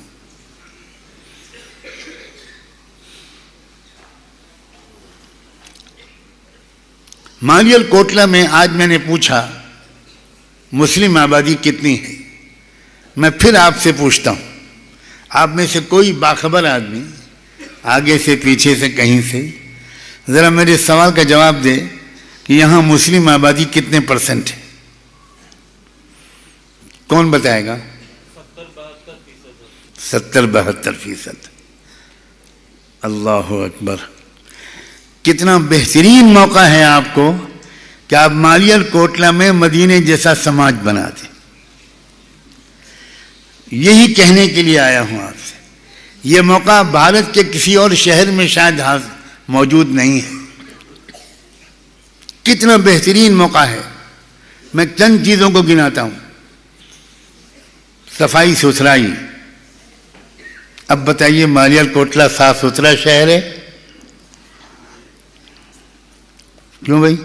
مالیل کوٹلہ میں آج میں نے پوچھا مسلم آبادی کتنی ہے. میں پھر آپ سے پوچھتا ہوں، آپ میں سے کوئی باخبر آدمی آگے سے پیچھے سے کہیں سے ذرا میرے سوال کا جواب دے کہ یہاں مسلم آبادی کتنے پرسنٹ ہے؟ کون بتائے گا؟ 70-72%. اللہ اکبر. کتنا بہترین موقع ہے آپ کو کہ آپ مالیل کوٹلہ میں مدینے جیسا سماج بنا دیں. یہی کہنے کے لیے آیا ہوں آپ سے. یہ موقع بھارت کے کسی اور شہر میں شاید موجود نہیں ہے. کتنا بہترین موقع ہے. میں چند چیزوں کو گناتا ہوں. صفائی ستھرائی. اب بتائیے مالیل کوٹلہ صاف ستھرا شہر ہے؟ کیوں بھائی؟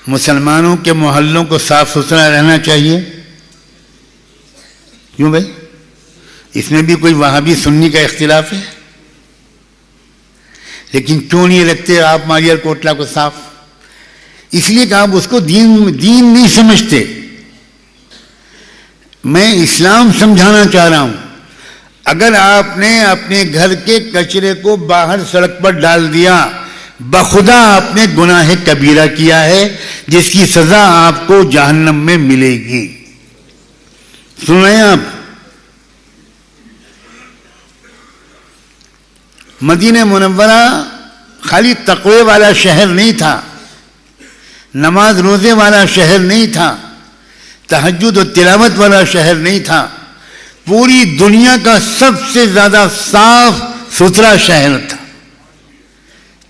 مسلمانوں کے محلوں کو صاف ستھرا رہنا چاہیے. کیوں بھائی؟ اس میں بھی کوئی وہابی سنی کا اختلاف ہے. لیکن کیوں نہیں رکھتے آپ مالیل کوٹلہ کو صاف؟ اس لیے کہ آپ اس کو دین نہیں سمجھتے. میں اسلام سمجھانا چاہ رہا ہوں. اگر آپ نے اپنے گھر کے کچرے کو باہر سڑک پر ڈال دیا، بخدا آپ نے گناہ کبیرہ کیا ہے جس کی سزا آپ کو جہنم میں ملے گی. سن رہے ہیں آپ؟ مدینہ منورہ خالی تقوی والا شہر نہیں تھا، نماز روزے والا شہر نہیں تھا، تہجد و تلاوت والا شہر نہیں تھا. پوری دنیا کا سب سے زیادہ صاف ستھرا شہر تھا،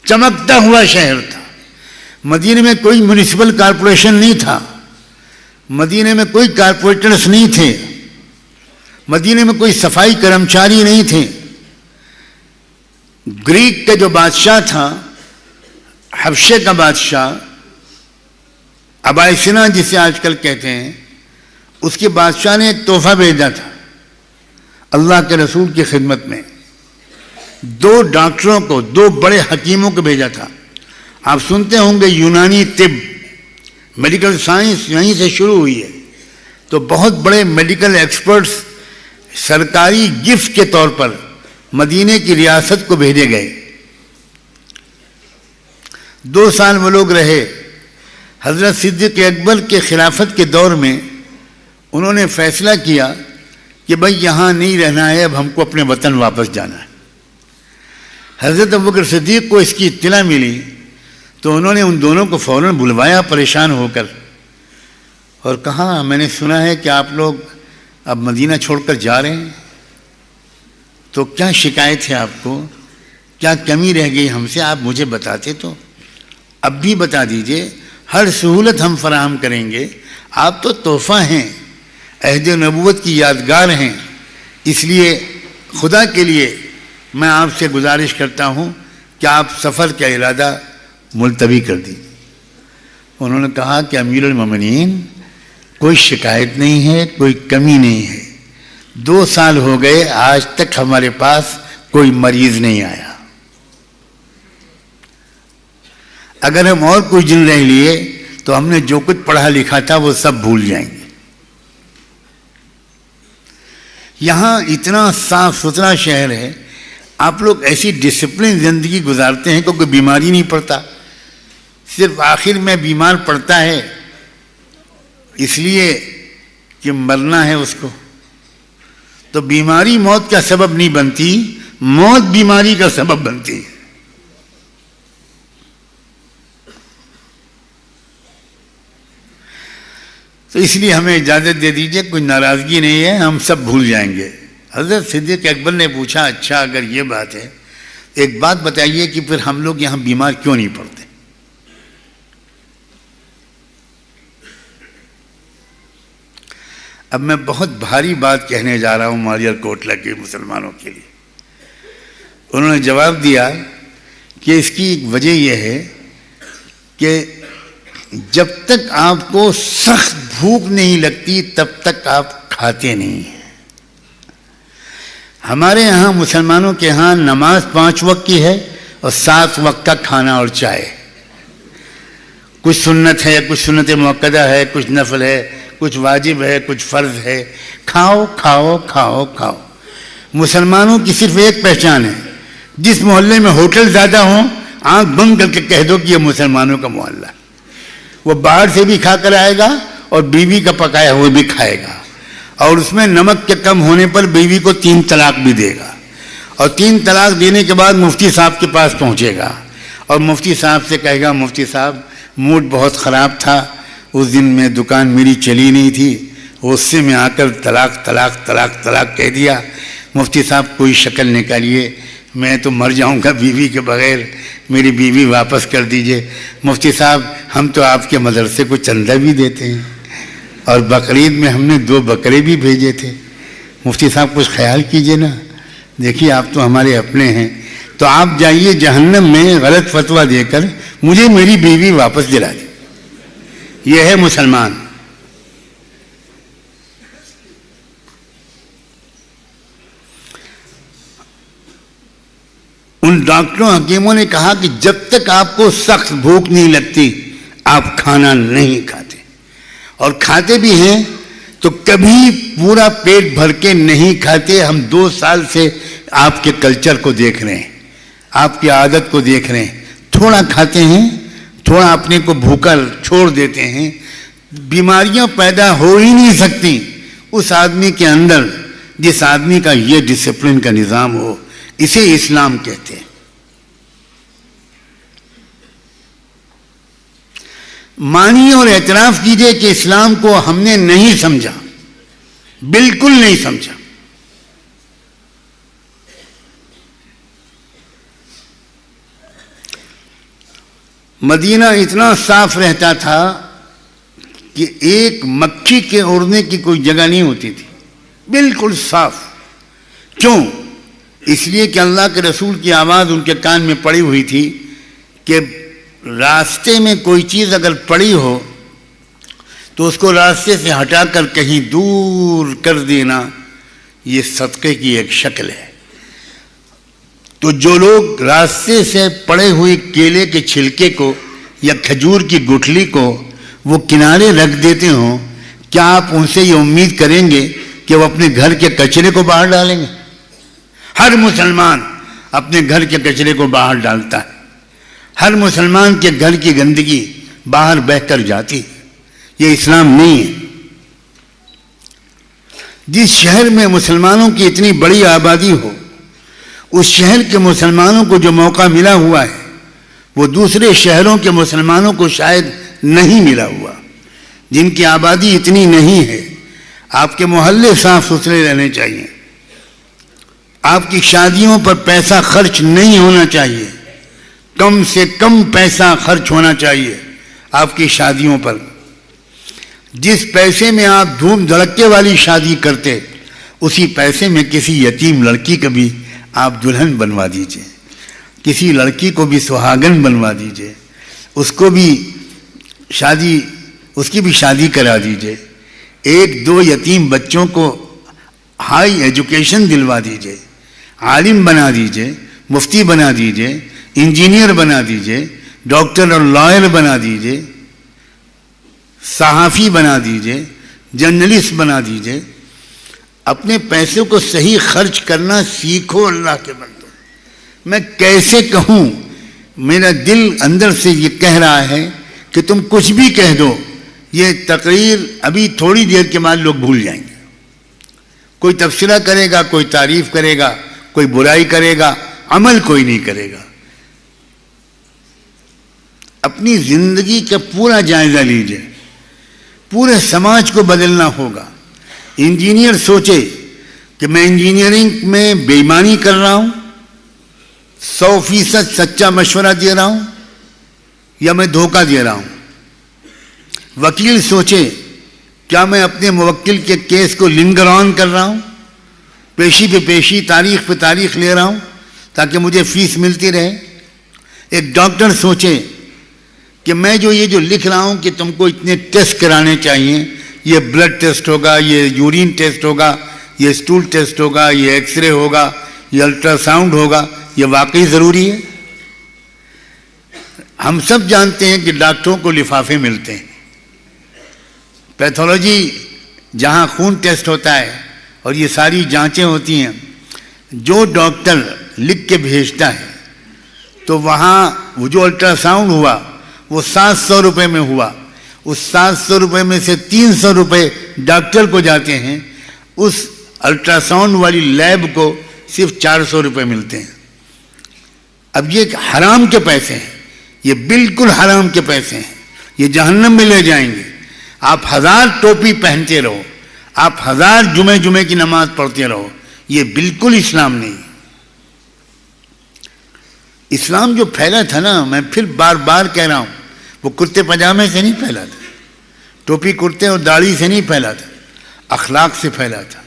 چمکتا ہوا شہر تھا. مدینے میں کوئی میونسپل کارپوریشن نہیں تھا، مدینے میں کوئی کارپوریٹرز نہیں تھے، مدینے میں کوئی صفائی کرمچاری نہیں تھے. گریک کا جو بادشاہ تھا، حبشے کا بادشاہ ابائسنا جسے آج کل کہتے ہیں، اس کے بادشاہ نے ایک تحفہ بھیجا تھا اللہ کے رسول کی خدمت میں. 2 ڈاکٹروں کو, 2 بڑے حکیموں کو بھیجا تھا. آپ سنتے ہوں گے یونانی طب, میڈیکل سائنس یہیں سے شروع ہوئی ہے. تو بہت بڑے میڈیکل ایکسپرٹس سرکاری گفٹ کے طور پر مدینے کی ریاست کو بھیجے گئے. 2 سال وہ لوگ رہے. حضرت صدیق اکبر کے خلافت کے دور میں انہوں نے فیصلہ کیا کہ بھائی یہاں نہیں رہنا ہے, اب ہم کو اپنے وطن واپس جانا ہے. حضرت ابوبکر صدیق کو اس کی اطلاع ملی تو انہوں نے ان دونوں کو فوراً بلوایا پریشان ہو کر, اور کہا میں نے سنا ہے کہ آپ لوگ اب مدینہ چھوڑ کر جا رہے ہیں, تو کیا شکایت ہے آپ کو, کیا کمی رہ گئی ہم سے, آپ مجھے بتاتے تو اب بھی بتا دیجئے, ہر سہولت ہم فراہم کریں گے. آپ تو تحفہ ہیں, عہد نبوت کی یادگار ہیں, اس لیے خدا کے لیے میں آپ سے گزارش کرتا ہوں کہ آپ سفر کا ارادہ ملتوی کر دیجیے. انہوں نے کہا کہ امیر المومنین کوئی شکایت نہیں ہے, کوئی کمی نہیں ہے. 2 سال ہو گئے, آج تک ہمارے پاس کوئی مریض نہیں آیا. اگر ہم اور کچھ دن رہ لیے تو ہم نے جو کچھ پڑھا لکھا تھا وہ سب بھول جائیں گے. یہاں اتنا صاف ستھرا شہر ہے, آپ لوگ ایسی ڈسپلن زندگی گزارتے ہیں کہ کوئی بیماری نہیں پڑتا, صرف آخر میں بیمار پڑتا ہے اس لیے کہ مرنا ہے اس کو. تو بیماری موت کا سبب نہیں بنتی, موت بیماری کا سبب بنتی ہے. تو اس لیے ہمیں اجازت دے دیجئے, کوئی ناراضگی نہیں ہے, ہم سب بھول جائیں گے. حضرت صدیق اکبر نے پوچھا اچھا اگر یہ بات ہے ایک بات بتائیے کہ پھر ہم لوگ یہاں بیمار کیوں نہیں پڑتے. اب میں بہت بھاری بات کہنے جا رہا ہوں مالیار کوٹلہ کے مسلمانوں کے لیے. انہوں نے جواب دیا کہ اس کی ایک وجہ یہ ہے کہ جب تک آپ کو سخت بھوک نہیں لگتی تب تک آپ کھاتے نہیں ہیں. ہمارے ہاں مسلمانوں کے ہاں نماز 5 وقت کی ہے اور 7 وقت کا کھانا اور چائے. کچھ سنت ہے, کچھ سنت مؤکدہ ہے, کچھ نفل ہے, کچھ واجب ہے, کچھ فرض ہے. کھاؤ کھاؤ کھاؤ کھاؤ. مسلمانوں کی صرف ایک پہچان ہے, جس محلے میں ہوٹل زیادہ ہوں آنکھ بند کر کے کہہ دو کہ یہ مسلمانوں کا محلہ ہے. وہ باہر سے بھی کھا کر آئے گا اور بیوی کا پکایا ہوا بھی کھائے گا, اور اس میں نمک کے کم ہونے پر بیوی کو 3 طلاق بھی دے گا, اور 3 طلاق دینے کے بعد مفتی صاحب کے پاس پہنچے گا اور مفتی صاحب سے کہے گا مفتی صاحب موڈ بہت خراب تھا, اس دن میں دکان میری چلی نہیں تھی, غصے میں آ کر طلاق طلاق طلاق طلاق کہہ دیا. مفتی صاحب کوئی شکل نکالیے, میں تو مر جاؤں گا بیوی کے بغیر, میری بیوی واپس کر دیجئے. مفتی صاحب ہم تو آپ کے مدرسے کو چندہ بھی دیتے ہیں, اور بقرعید میں ہم نے 2 بکرے بھی بھیجے تھے. مفتی صاحب کچھ خیال کیجئے نا, دیکھیے آپ تو ہمارے اپنے ہیں, تو آپ جائیے جہنم میں غلط فتویٰ دے کر مجھے میری بیوی واپس دلا دیں. یہ ہے مسلمان. ان ڈاکٹروں حکیموں نے کہا کہ جب تک آپ کو سخت بھوک نہیں لگتی آپ کھانا نہیں کھاتے, اور کھاتے بھی ہیں تو کبھی پورا پیٹ بھر کے نہیں کھاتے. ہم 2 سال سے آپ کے کلچر کو دیکھ رہے ہیں, آپ کی عادت کو دیکھ رہے ہیں. تھوڑا کھاتے ہیں, تھوڑا اپنے کو بھوکا چھوڑ دیتے ہیں. بیماریاں پیدا ہو ہی نہیں سکتی اس آدمی کے اندر جس آدمی کا یہ ڈسپلن کا نظام ہو. اسے اسلام کہتے ہیں. مانیے اور اعتراف کیجئے کہ اسلام کو ہم نے نہیں سمجھا, بالکل نہیں سمجھا. مدینہ اتنا صاف رہتا تھا کہ ایک مکھی کے اڑنے کی کوئی جگہ نہیں ہوتی تھی, بالکل صاف. کیوں؟ اس لیے کہ اللہ کے رسول کی آواز ان کے کان میں پڑی ہوئی تھی کہ راستے میں کوئی چیز اگر پڑی ہو تو اس کو راستے سے ہٹا کر کہیں دور کر دینا, یہ صدقے کی ایک شکل ہے. تو جو لوگ راستے سے پڑے ہوئے کیلے کے چھلکے کو یا کھجور کی گٹھلی کو وہ کنارے رکھ دیتے ہوں، کیا آپ ان سے یہ امید کریں گے کہ وہ اپنے گھر کے کچرے کو باہر ڈالیں گے؟ ہر مسلمان اپنے گھر کے کچرے کو باہر ڈالتا ہے، ہر مسلمان کے گھر کی گندگی باہر بہہ کر جاتی ہے۔ یہ اسلام نہیں ہے۔ جس شہر میں مسلمانوں کی اتنی بڑی آبادی ہو، اس شہر کے مسلمانوں کو جو موقع ملا ہوا ہے وہ دوسرے شہروں کے مسلمانوں کو شاید نہیں ملا ہوا، جن کی آبادی اتنی نہیں ہے۔ آپ کے محلے صاف ستھرے رہنے چاہیے، آپ کی شادیوں پر پیسہ خرچ نہیں ہونا چاہیے، کم سے کم پیسہ خرچ ہونا چاہیے آپ کی شادیوں پر۔ جس پیسے میں آپ دھوم دھڑکے والی شادی کرتے، اسی پیسے میں کسی یتیم لڑکی کا بھی آپ دلہن بنوا دیجئے، کسی لڑکی کو بھی سہاگن بنوا دیجئے، اس کی بھی شادی کرا دیجئے، ایک دو یتیم بچوں کو ہائی ایجوکیشن دلوا دیجئے، عالم بنا دیجئے، مفتی بنا دیجئے، انجینئر بنا دیجئے، ڈاکٹر اور لائر بنا دیجئے، صحافی بنا دیجئے، جرنلسٹ بنا دیجئے۔ اپنے پیسوں کو صحیح خرچ کرنا سیکھو اللہ کے بندو۔ میں کیسے کہوں، میرا دل اندر سے یہ کہہ رہا ہے کہ تم کچھ بھی کہہ دو، یہ تقریر ابھی تھوڑی دیر کے بعد لوگ بھول جائیں گے۔ کوئی تبصرہ کرے گا، کوئی تعریف کرے گا، کوئی برائی کرے گا، عمل کوئی نہیں کرے گا۔ اپنی زندگی کا پورا جائزہ لیجئے، پورے سماج کو بدلنا ہوگا۔ انجینئر سوچے کہ میں انجینئرنگ میں بے ایمانی کر رہا ہوں، 100% سچا مشورہ دے رہا ہوں یا میں دھوکہ دے رہا ہوں۔ وکیل سوچے کیا میں اپنے موکل کے کیس کو لنگر آن کر رہا ہوں، پیشی پہ پیشی، تاریخ پہ تاریخ لے رہا ہوں تاکہ مجھے فیس ملتی رہے۔ ایک ڈاکٹر سوچے کہ میں یہ جو لکھ رہا ہوں کہ تم کو اتنے ٹیسٹ کرانے چاہیے، یہ بلڈ ٹیسٹ ہوگا، یہ یورین ٹیسٹ ہوگا، یہ سٹول ٹیسٹ ہوگا، یہ ایکس رے ہوگا، یہ الٹرا ساؤنڈ ہوگا، یہ واقعی ضروری ہے؟ ہم سب جانتے ہیں کہ ڈاکٹروں کو لفافے ملتے ہیں۔ پیتھولوجی جہاں خون ٹیسٹ ہوتا ہے اور یہ ساری جانچیں ہوتی ہیں، جو ڈاکٹر لکھ کے بھیجتا ہے تو وہاں وہ جو الٹرا ساؤنڈ ہوا وہ 700 روپے میں ہوا، اس 700 روپے میں سے 300 روپے ڈاکٹر کو جاتے ہیں، اس الٹرا ساؤنڈ والی لیب کو صرف 400 روپے ملتے ہیں۔ اب یہ حرام کے پیسے ہیں، یہ بالکل حرام کے پیسے ہیں، یہ جہنم میں لے جائیں گے۔ آپ 1000 ٹوپی پہنتے رہو، آپ 1000 جمعے کی نماز پڑھتے رہو، یہ بالکل اسلام نہیں۔ اسلام جو پھیلا تھا نا، میں پھر بار بار کہہ رہا ہوں، وہ کرتے پاجامے سے نہیں پھیلا تھا، ٹوپی کرتے اور داڑھی سے نہیں پھیلا تھا، اخلاق سے پھیلا تھا،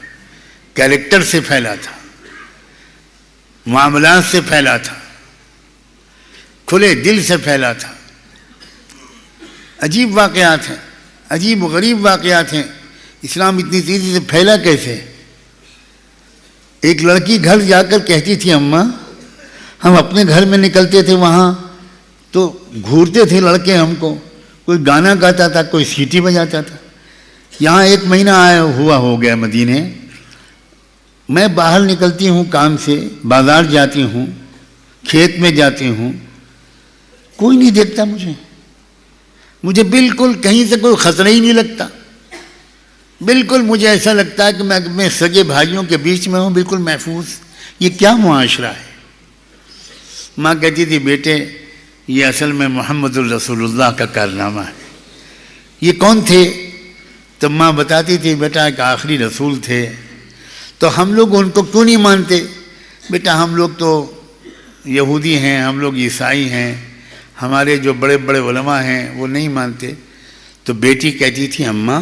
کیریکٹر سے پھیلا تھا، معاملات سے پھیلا تھا، کھلے دل سے پھیلا تھا۔ عجیب واقعات ہیں، عجیب و غریب واقعات ہیں۔ اسلام اتنی تیزی سے پھیلا کیسے؟ ایک لڑکی گھر جا کر کہتی تھی، اماں ہم اپنے گھر میں نکلتے تھے وہاں تو گھورتے تھے لڑکے ہم کو، کوئی گانا گاتا تھا، کوئی سیٹی بجاتا تھا۔ یہاں 1 مہینہ ہو گیا مدینے، میں باہر نکلتی ہوں کام سے، بازار جاتی ہوں، کھیت میں جاتی ہوں، کوئی نہیں دیکھتا مجھے بالکل کہیں سے کوئی خطرہ ہی نہیں لگتا۔ بالکل مجھے ایسا لگتا ہے کہ میں اپنے سگے بھائیوں کے بیچ میں ہوں، بالکل محفوظ۔ یہ کیا معاشرہ ہے؟ ماں کہتی تھی، بیٹے یہ اصل میں محمد الرسول اللہ کا کارنامہ ہے۔ یہ کون تھے؟ تو ماں بتاتی تھی، بیٹا ایک آخری رسول تھے، تو ہم لوگ ان کو کیوں نہیں مانتے؟ بیٹا ہم لوگ تو یہودی ہیں، ہم لوگ عیسائی ہیں، ہمارے جو بڑے بڑے علماء ہیں وہ نہیں مانتے۔ تو بیٹی کہتی تھی، اماں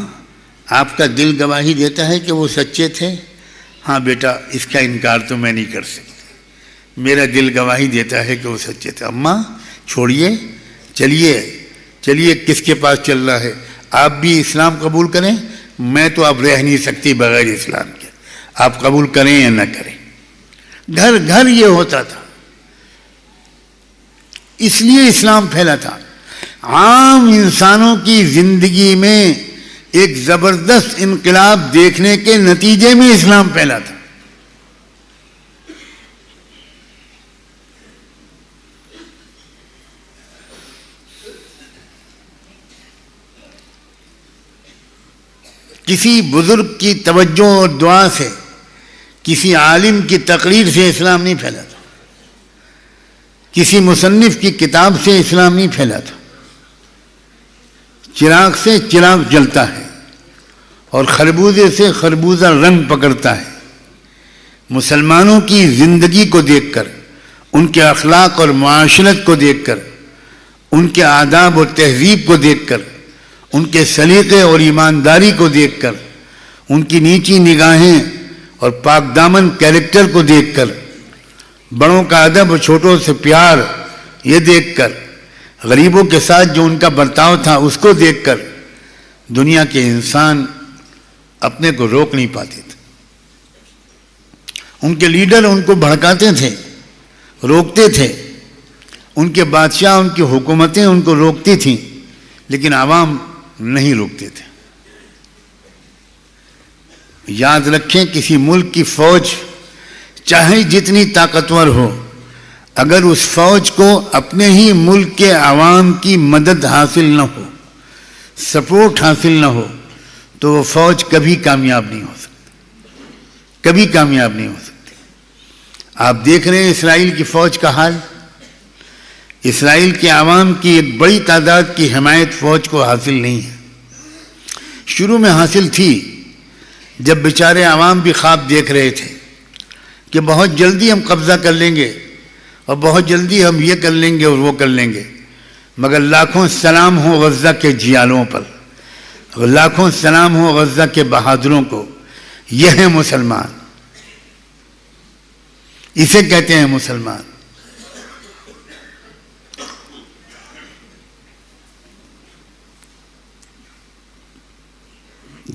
آپ کا دل گواہی دیتا ہے کہ وہ سچے تھے؟ ہاں بیٹا اس کا انکار تو میں نہیں کر سکتی، میرا دل گواہی دیتا ہے کہ وہ سچے تھے۔ اماں چھوڑیے، چلیے کس کے پاس چل رہا ہے؟ آپ بھی اسلام قبول کریں، میں تو اب رہ نہیں سکتی بغیر اسلام کے، آپ قبول کریں یا نہ کریں۔ گھر گھر یہ ہوتا تھا، اس لیے اسلام پھیلا تھا. عام انسانوں کی زندگی میں ایک زبردست انقلاب دیکھنے کے نتیجے میں اسلام پھیلا تھا. کسی بزرگ کی توجہ اور دعا سے، کسی عالم کی تقریر سے اسلام نہیں پھیلا تھا. کسی مصنف کی کتاب سے اسلام نہیں پھیلا تھا. چراغ سے چراغ جلتا ہے اور خربوزے سے خربوزہ رنگ پکڑتا ہے. مسلمانوں کی زندگی کو دیکھ کر، ان کے اخلاق اور معاشرت کو دیکھ کر، ان کے آداب اور تہذیب کو دیکھ کر، ان کے سلیقے اور ایمانداری کو دیکھ کر، ان کی نیچی نگاہیں اور پاک دامن کیریکٹر کو دیکھ کر، بڑوں کا ادب اور چھوٹوں سے پیار یہ دیکھ کر، غریبوں کے ساتھ جو ان کا برتاؤ تھا اس کو دیکھ کر، دنیا کے انسان اپنے کو روک نہیں پاتے تھے. ان کے لیڈر ان کو بھڑکاتے تھے، روکتے تھے. ان کے بادشاہ، ان کی حکومتیں ان کو روکتی تھیں، لیکن عوام نہیں روکتے تھے. یاد رکھیں، کسی ملک کی فوج چاہے جتنی طاقتور ہو، اگر اس فوج کو اپنے ہی ملک کے عوام کی مدد حاصل نہ ہو، سپورٹ حاصل نہ ہو، تو وہ فوج کبھی کامیاب نہیں ہو سکتی. کبھی کامیاب نہیں ہو سکتی. آپ دیکھ رہے ہیں اسرائیل کی فوج کا حال. اسرائیل کے عوام کی ایک بڑی تعداد کی حمایت فوج کو حاصل نہیں ہے. شروع میں حاصل تھی، جب بیچارے عوام بھی خواب دیکھ رہے تھے کہ بہت جلدی ہم قبضہ کر لیں گے اور بہت جلدی ہم یہ کر لیں گے اور وہ کر لیں گے. مگر لاکھوں سلام ہو غزہ کے جیالوں پر، لاکھوں سلام ہو غزہ کے بہادروں کو. یہ ہے مسلمان، اسے کہتے ہیں مسلمان.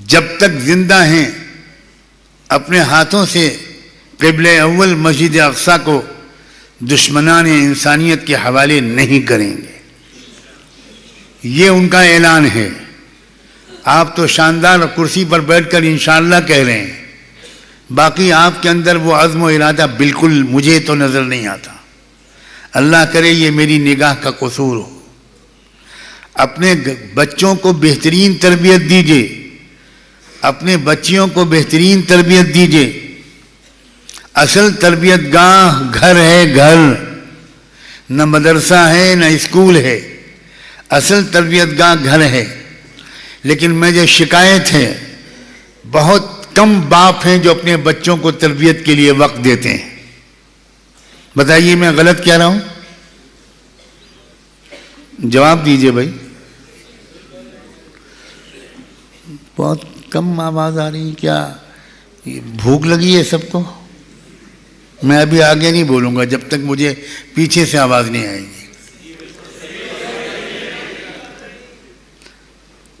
جب تک زندہ ہیں اپنے ہاتھوں سے قبلہ اول مسجد اقصی کو دشمنان انسانیت کے حوالے نہیں کریں گے. یہ ان کا اعلان ہے. آپ تو شاندار کرسی پر بیٹھ کر انشاءاللہ کہہ رہے ہیں، باقی آپ کے اندر وہ عزم و ارادہ بالکل مجھے تو نظر نہیں آتا. اللہ کرے یہ میری نگاہ کا قصور ہو. اپنے بچوں کو بہترین تربیت دیجیے، اپنے بچیوں کو بہترین تربیت دیجیے. اصل تربیت گاہ گھر ہے، گھر. نہ مدرسہ ہے نہ اسکول ہے. اصل تربیت گاہ گھر ہے. لیکن مجھے شکایت ہے، بہت کم باپ ہیں جو اپنے بچوں کو تربیت کے لیے وقت دیتے ہیں. بتائیے میں غلط کہہ رہا ہوں؟ جواب دیجیے بھائی. بہت کم آواز آ رہی. کیا بھوک لگی ہے سب کو؟ میں ابھی آگے نہیں بولوں گا جب تک مجھے پیچھے سے آواز نہیں آئے گی.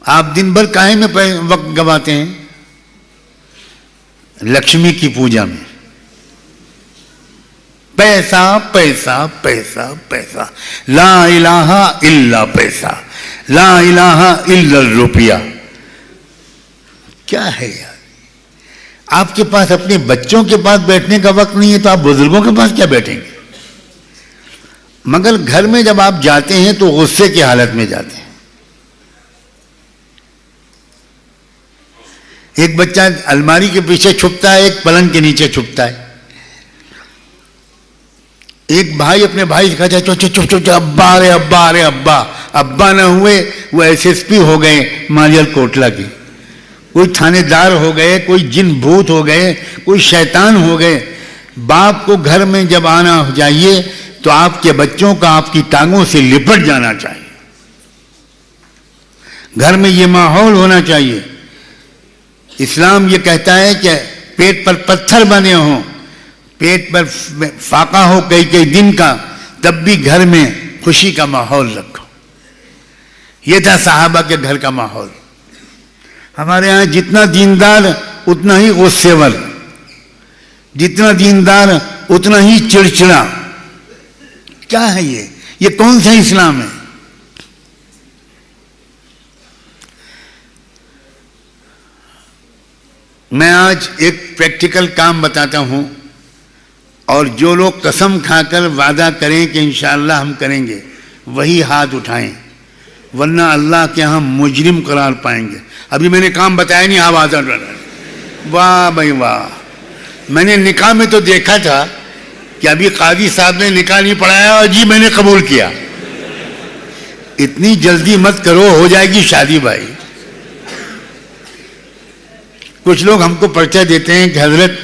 آپ دن بھر کاہے میں وقت گواتے ہیں؟ لکشمی کی پوجا میں. پیسہ پیسہ پیسہ پیسہ، لا الہ الا پیسہ، لا الہ الا الروپیہ. کیا ہے یار؟ آپ کے پاس اپنے بچوں کے پاس بیٹھنے کا وقت نہیں ہے تو آپ بزرگوں کے پاس کیا بیٹھیں گے؟ مگر گھر میں جب آپ جاتے ہیں تو غصے کی حالت میں جاتے ہیں. ایک بچہ الماری کے پیچھے چھپتا ہے، ایک پلنگ کے نیچے چھپتا ہے. ایک بھائی اپنے بھائی سے کہتا ہے چپ چپ چپ، ابا ارے ابا ارے ابا. ابا نہ ہوئے وہ ایس ایس پی ہو گئے مالیال کوٹلہ کی، کوئی تھانے دار ہو گئے، کوئی جن بھوت ہو گئے، کوئی شیطان ہو گئے. باپ کو گھر میں جب آنا چاہیے تو آپ کے بچوں کا آپ کی ٹانگوں سے لپٹ جانا چاہیے. گھر میں یہ ماحول ہونا چاہیے. اسلام یہ کہتا ہے کہ پیٹ پر پتھر بنے ہوں، پیٹ پر فاقہ ہو کئی کئی دن کا، تب بھی گھر میں خوشی کا ماحول رکھو. یہ تھا صحابہ کے گھر کا ماحول. ہمارے ہاں جتنا دیندار اتنا ہی غصے ور، جتنا دیندار اتنا ہی چڑچڑا. کیا ہے یہ کون سا اسلام ہے؟ میں آج ایک پریکٹیکل کام بتاتا ہوں، اور جو لوگ قسم کھا کر وعدہ کریں کہ انشاءاللہ ہم کریں گے وہی ہاتھ اٹھائیں، ورنہ اللہ کے ہم مجرم قرار پائیں گے۔ ابھی میں نے کام بتایا نہیں، آواز اٹھا رہا ہے۔ واہ بھائی واہ، میں نے نکاح میں تو دیکھا تھا کہ ابھی قاضی صاحب نے نکاح نہیں پڑھایا اور جی میں نے قبول کیا۔ اتنی جلدی مت کرو، ہو جائے گی شادی بھائی۔ کچھ لوگ ہم کو پرچہ دیتے ہیں کہ حضرت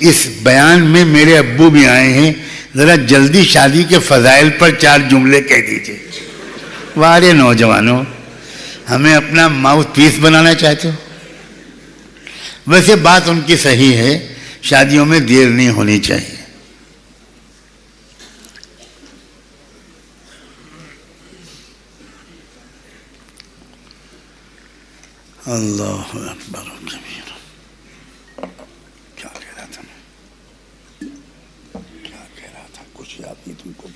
اس بیان میں میرے ابو بھی آئے ہیں، ذرا جلدی شادی کے فضائل پر 4 جملے کہہ دیجئے۔ وارے نوجوانوں، ہمیں اپنا ماؤتھ پیس بنانا چاہتے ہو؟ ویسے بات ان کی صحیح ہے، شادیوں میں دیر نہیں ہونی چاہیے۔ اللہ اکبر کبیر۔ کیا کہہ رہا تھا میں؟ کیا کہہ رہا تھا؟ کچھ یاد نہیں تم کو؟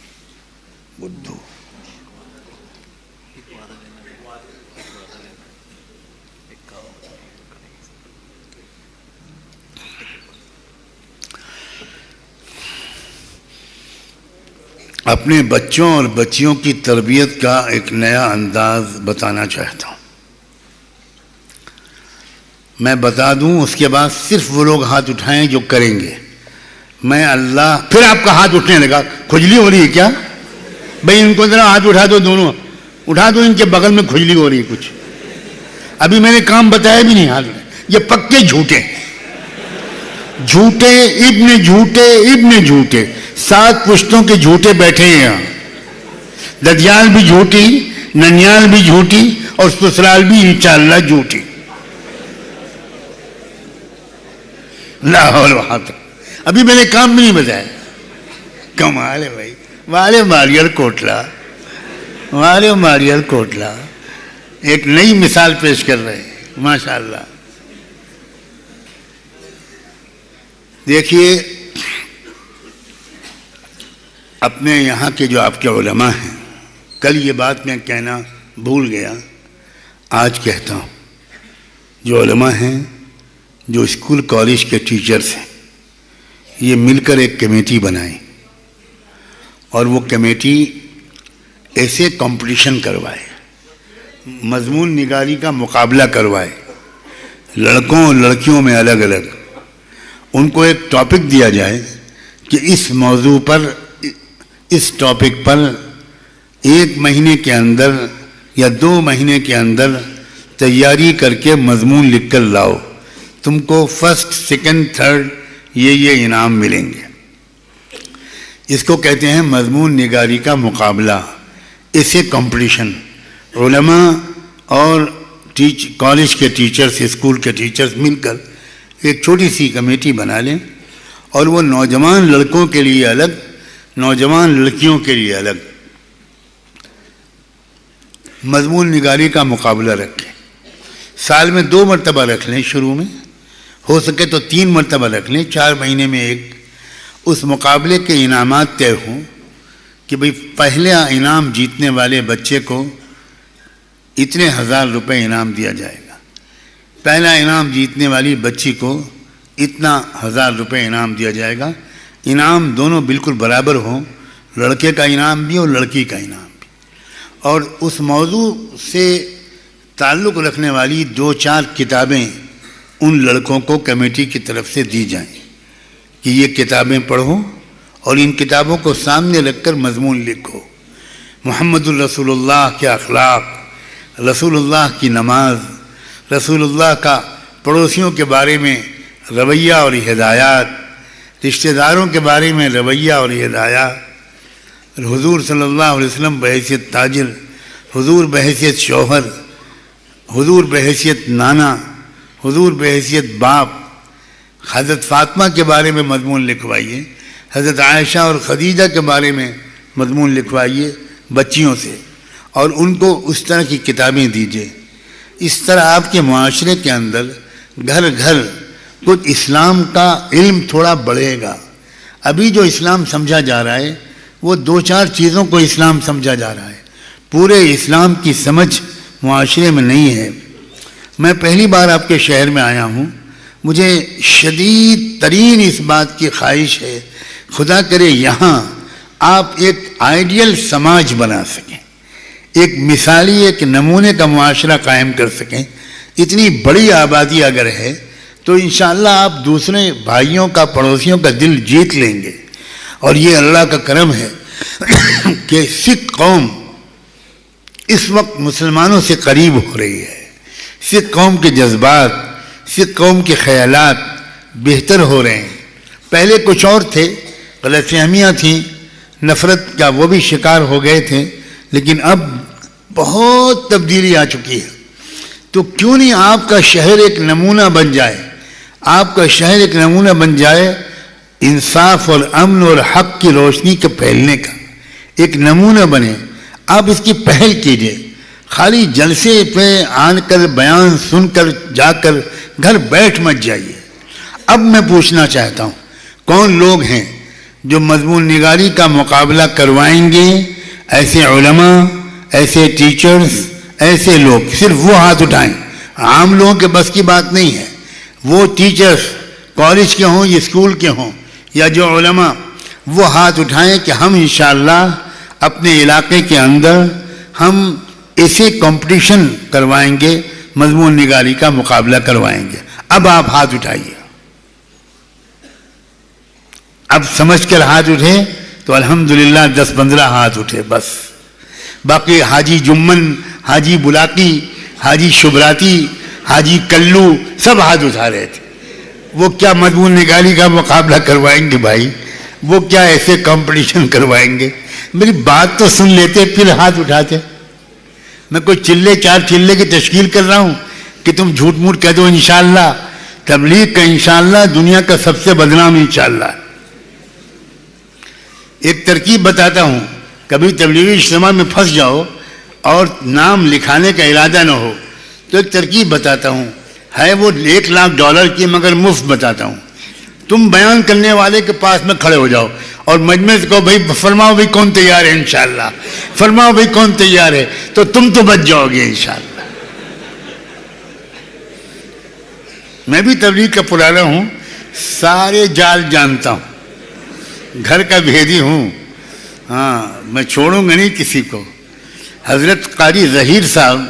بدھو اپنے بچوں اور بچیوں کی تربیت کا ایک نیا انداز بتانا چاہتا ہوں۔ میں بتا دوں، اس کے بعد صرف وہ لوگ ہاتھ اٹھائیں جو کریں گے۔ میں اللہ، پھر آپ کا ہاتھ اٹھنے لگا، کھجلی ہو رہی ہے کیا؟ بھئی ان کو ذرا ہاتھ اٹھا دو، دونوں اٹھا دو، ان کے بغل میں کھجلی ہو رہی ہے کچھ۔ ابھی میں نے کام بتایا بھی نہیں، ہاتھ یہ پکے جھوٹے، جھوٹے ابن جھوٹے ابن جھوٹے، 7 پشتوں کے جھوٹے بیٹھے ہیں یہاں۔ ددیال بھی جھوٹی، ننیال بھی جھوٹی، اور سسرال بھی انشاءاللہ جھوٹی۔ لا حول ولا قوت۔ ابھی میں نے کام بھی نہیں بتایا۔ کمال ہے بھائی، والے ماریل کوٹلا، والے ماریل کوٹلا ایک نئی مثال پیش کر رہے ہیں، ماشاءاللہ۔ دیکھیے، اپنے یہاں کے جو آپ کے علماء ہیں، کل یہ بات میں کہنا بھول گیا، آج کہتا ہوں، جو علماء ہیں، جو اسکول کالج کے ٹیچرز ہیں، یہ مل کر ایک کمیٹی بنائیں، اور وہ کمیٹی ایسے کمپٹیشن کروائے، مضمون نگاری کا مقابلہ کروائے، لڑکوں اور لڑکیوں میں الگ الگ۔ ان کو ایک ٹاپک دیا جائے کہ اس موضوع پر، اس ٹاپک پر 1 مہینے کے اندر یا 2 مہینے کے اندر تیاری کر کے مضمون لکھ کر لاؤ، تم کو فرسٹ، سیکنڈ، تھرڈ یہ انعام ملیں گے۔ اس کو کہتے ہیں مضمون نگاری کا مقابلہ، اسے کمپٹیشن۔ علماء اور کالج کے ٹیچرز، اسکول کے ٹیچرز مل کر ایک چھوٹی سی کمیٹی بنا لیں، اور وہ نوجوان لڑکوں کے لیے الگ، نوجوان لڑکیوں کے لیے الگ مضمون نگاری کا مقابلہ رکھیں۔ سال میں 2 مرتبہ رکھ لیں، شروع میں ہو سکے تو 3 مرتبہ رکھ لیں، 4 مہینے میں ایک۔ اس مقابلے کے انعامات طے ہوں کہ بھئی پہلا انعام جیتنے والے بچے کو اتنے 1000 روپے انعام دیا جائے گا، پہلا انعام جیتنے والی بچی کو اتنا 1000 روپے انعام دیا جائے گا۔ انعام دونوں بالکل برابر ہوں، لڑکے کا انعام بھی اور لڑکی کا انعام بھی۔ اور اس موضوع سے تعلق رکھنے والی 2-4 کتابیں ان لڑکوں کو کمیٹی کی طرف سے دی جائیں کہ یہ کتابیں پڑھو، اور ان کتابوں کو سامنے رکھ کر مضمون لکھو۔ محمد الرسول اللہ کے اخلاق، رسول اللہ کی نماز، رسول اللہ کا پڑوسیوں کے بارے میں رویہ اور ہدایات، رشتہ داروں کے بارے میں رویہ اور ہدایات، حضور صلی اللہ علیہ وسلم بحیثیت تاجر، حضور بحیثیت شوہر، حضور بحیثیت نانا، حضور بحیثیت باپ، حضرت فاطمہ کے بارے میں مضمون لکھوائیے، حضرت عائشہ اور خدیجہ کے بارے میں مضمون لکھوائیے بچیوں سے، اور ان کو اس طرح کی کتابیں دیجیے۔ اس طرح آپ کے معاشرے کے اندر گھر گھر کچھ اسلام کا علم تھوڑا بڑھے گا۔ ابھی جو اسلام سمجھا جا رہا ہے وہ 2-4 چیزوں کو اسلام سمجھا جا رہا ہے، پورے اسلام کی سمجھ معاشرے میں نہیں ہے۔ میں پہلی بار آپ کے شہر میں آیا ہوں، مجھے شدید ترین اس بات کی خواہش ہے، خدا کرے یہاں آپ ایک آئیڈیل سماج بنا سکیں، ایک مثالی، ایک نمونے کا معاشرہ قائم کر سکیں۔ اتنی بڑی آبادی اگر ہے تو انشاءاللہ آپ دوسرے بھائیوں کا، پڑوسیوں کا دل جیت لیں گے۔ اور یہ اللہ کا کرم ہے کہ سکھ قوم اس وقت مسلمانوں سے قریب ہو رہی ہے، سکھ قوم کے جذبات، سکھ قوم کے خیالات بہتر ہو رہے ہیں۔ پہلے کچھ اور تھے، غلط فہمیاں تھیں، نفرت کا وہ بھی شکار ہو گئے تھے، لیکن اب بہت تبدیلی آ چکی ہے۔ تو کیوں نہیں آپ کا شہر ایک نمونہ بن جائے، آپ کا شہر ایک نمونہ بن جائے انصاف اور امن اور حق کی روشنی کے پھیلنے کا، ایک نمونہ بنے۔ آپ اس کی پہل کیجئے، خالی جلسے پہ آن کر بیان سن کر جا کر گھر بیٹھ مت جائیے۔ اب میں پوچھنا چاہتا ہوں، کون لوگ ہیں جو مضمون نگاری کا مقابلہ کروائیں گے؟ ایسے علماء، ایسے ٹیچرز، ایسے لوگ صرف وہ ہاتھ اٹھائیں۔ عام لوگوں کے بس کی بات نہیں ہے، وہ ٹیچرز کالج کے ہوں یا اسکول کے ہوں یا جو علماء، وہ ہاتھ اٹھائیں کہ ہم انشاءاللہ اپنے علاقے کے اندر ہم ایسے کمپٹیشن کروائیں گے، مضمون نگاری کا مقابلہ کروائیں گے۔ اب آپ ہاتھ اٹھائیے، اب سمجھ کر ہاتھ اٹھے تو الحمدللہ 10-15 ہاتھ اٹھے بس، باقی حاجی جمن، حاجی بلاکی، حاجی شبراتی، حاجی کلو سب ہاتھ اٹھا رہے تھے۔ وہ کیا مضمون نگاری کا مقابلہ کروائیں گے بھائی، وہ کیا ایسے کمپٹیشن کروائیں گے؟ میری بات تو سن لیتے پھر ہاتھ اٹھاتے۔ میں کوئی 4 چلے کی تشکیل کر رہا ہوں کہ تم جھوٹ موٹ کہہ دو انشاءاللہ۔ تبلیغ کا انشاءاللہ دنیا کا سب سے بدنام انشاءاللہ۔ ایک ترکیب بتاتا ہوں، کبھی تبلیغی اجتماع میں پھنس جاؤ اور نام لکھانے کا ارادہ نہ ہو تو ایک ترکیب بتاتا ہوں، ہے وہ $1,00,000 کی مگر مفت بتاتا ہوں۔ تم بیان کرنے والے کے پاس میں کھڑے ہو جاؤ اور مجمع سے کہو بھائی فرماؤ بھائی کون تیار ہے انشاءاللہ، فرماؤ بھائی کون تیار ہے، تو تم تو بچ جاؤ گے انشاءاللہ۔ میں بھی تبلیغ کا پرانا ہوں، سارے جال جانتا ہوں، گھر کا بھیدی ہوں، ہاں میں چھوڑوں گا نہیں کسی کو۔ حضرت قاری ظہیر صاحب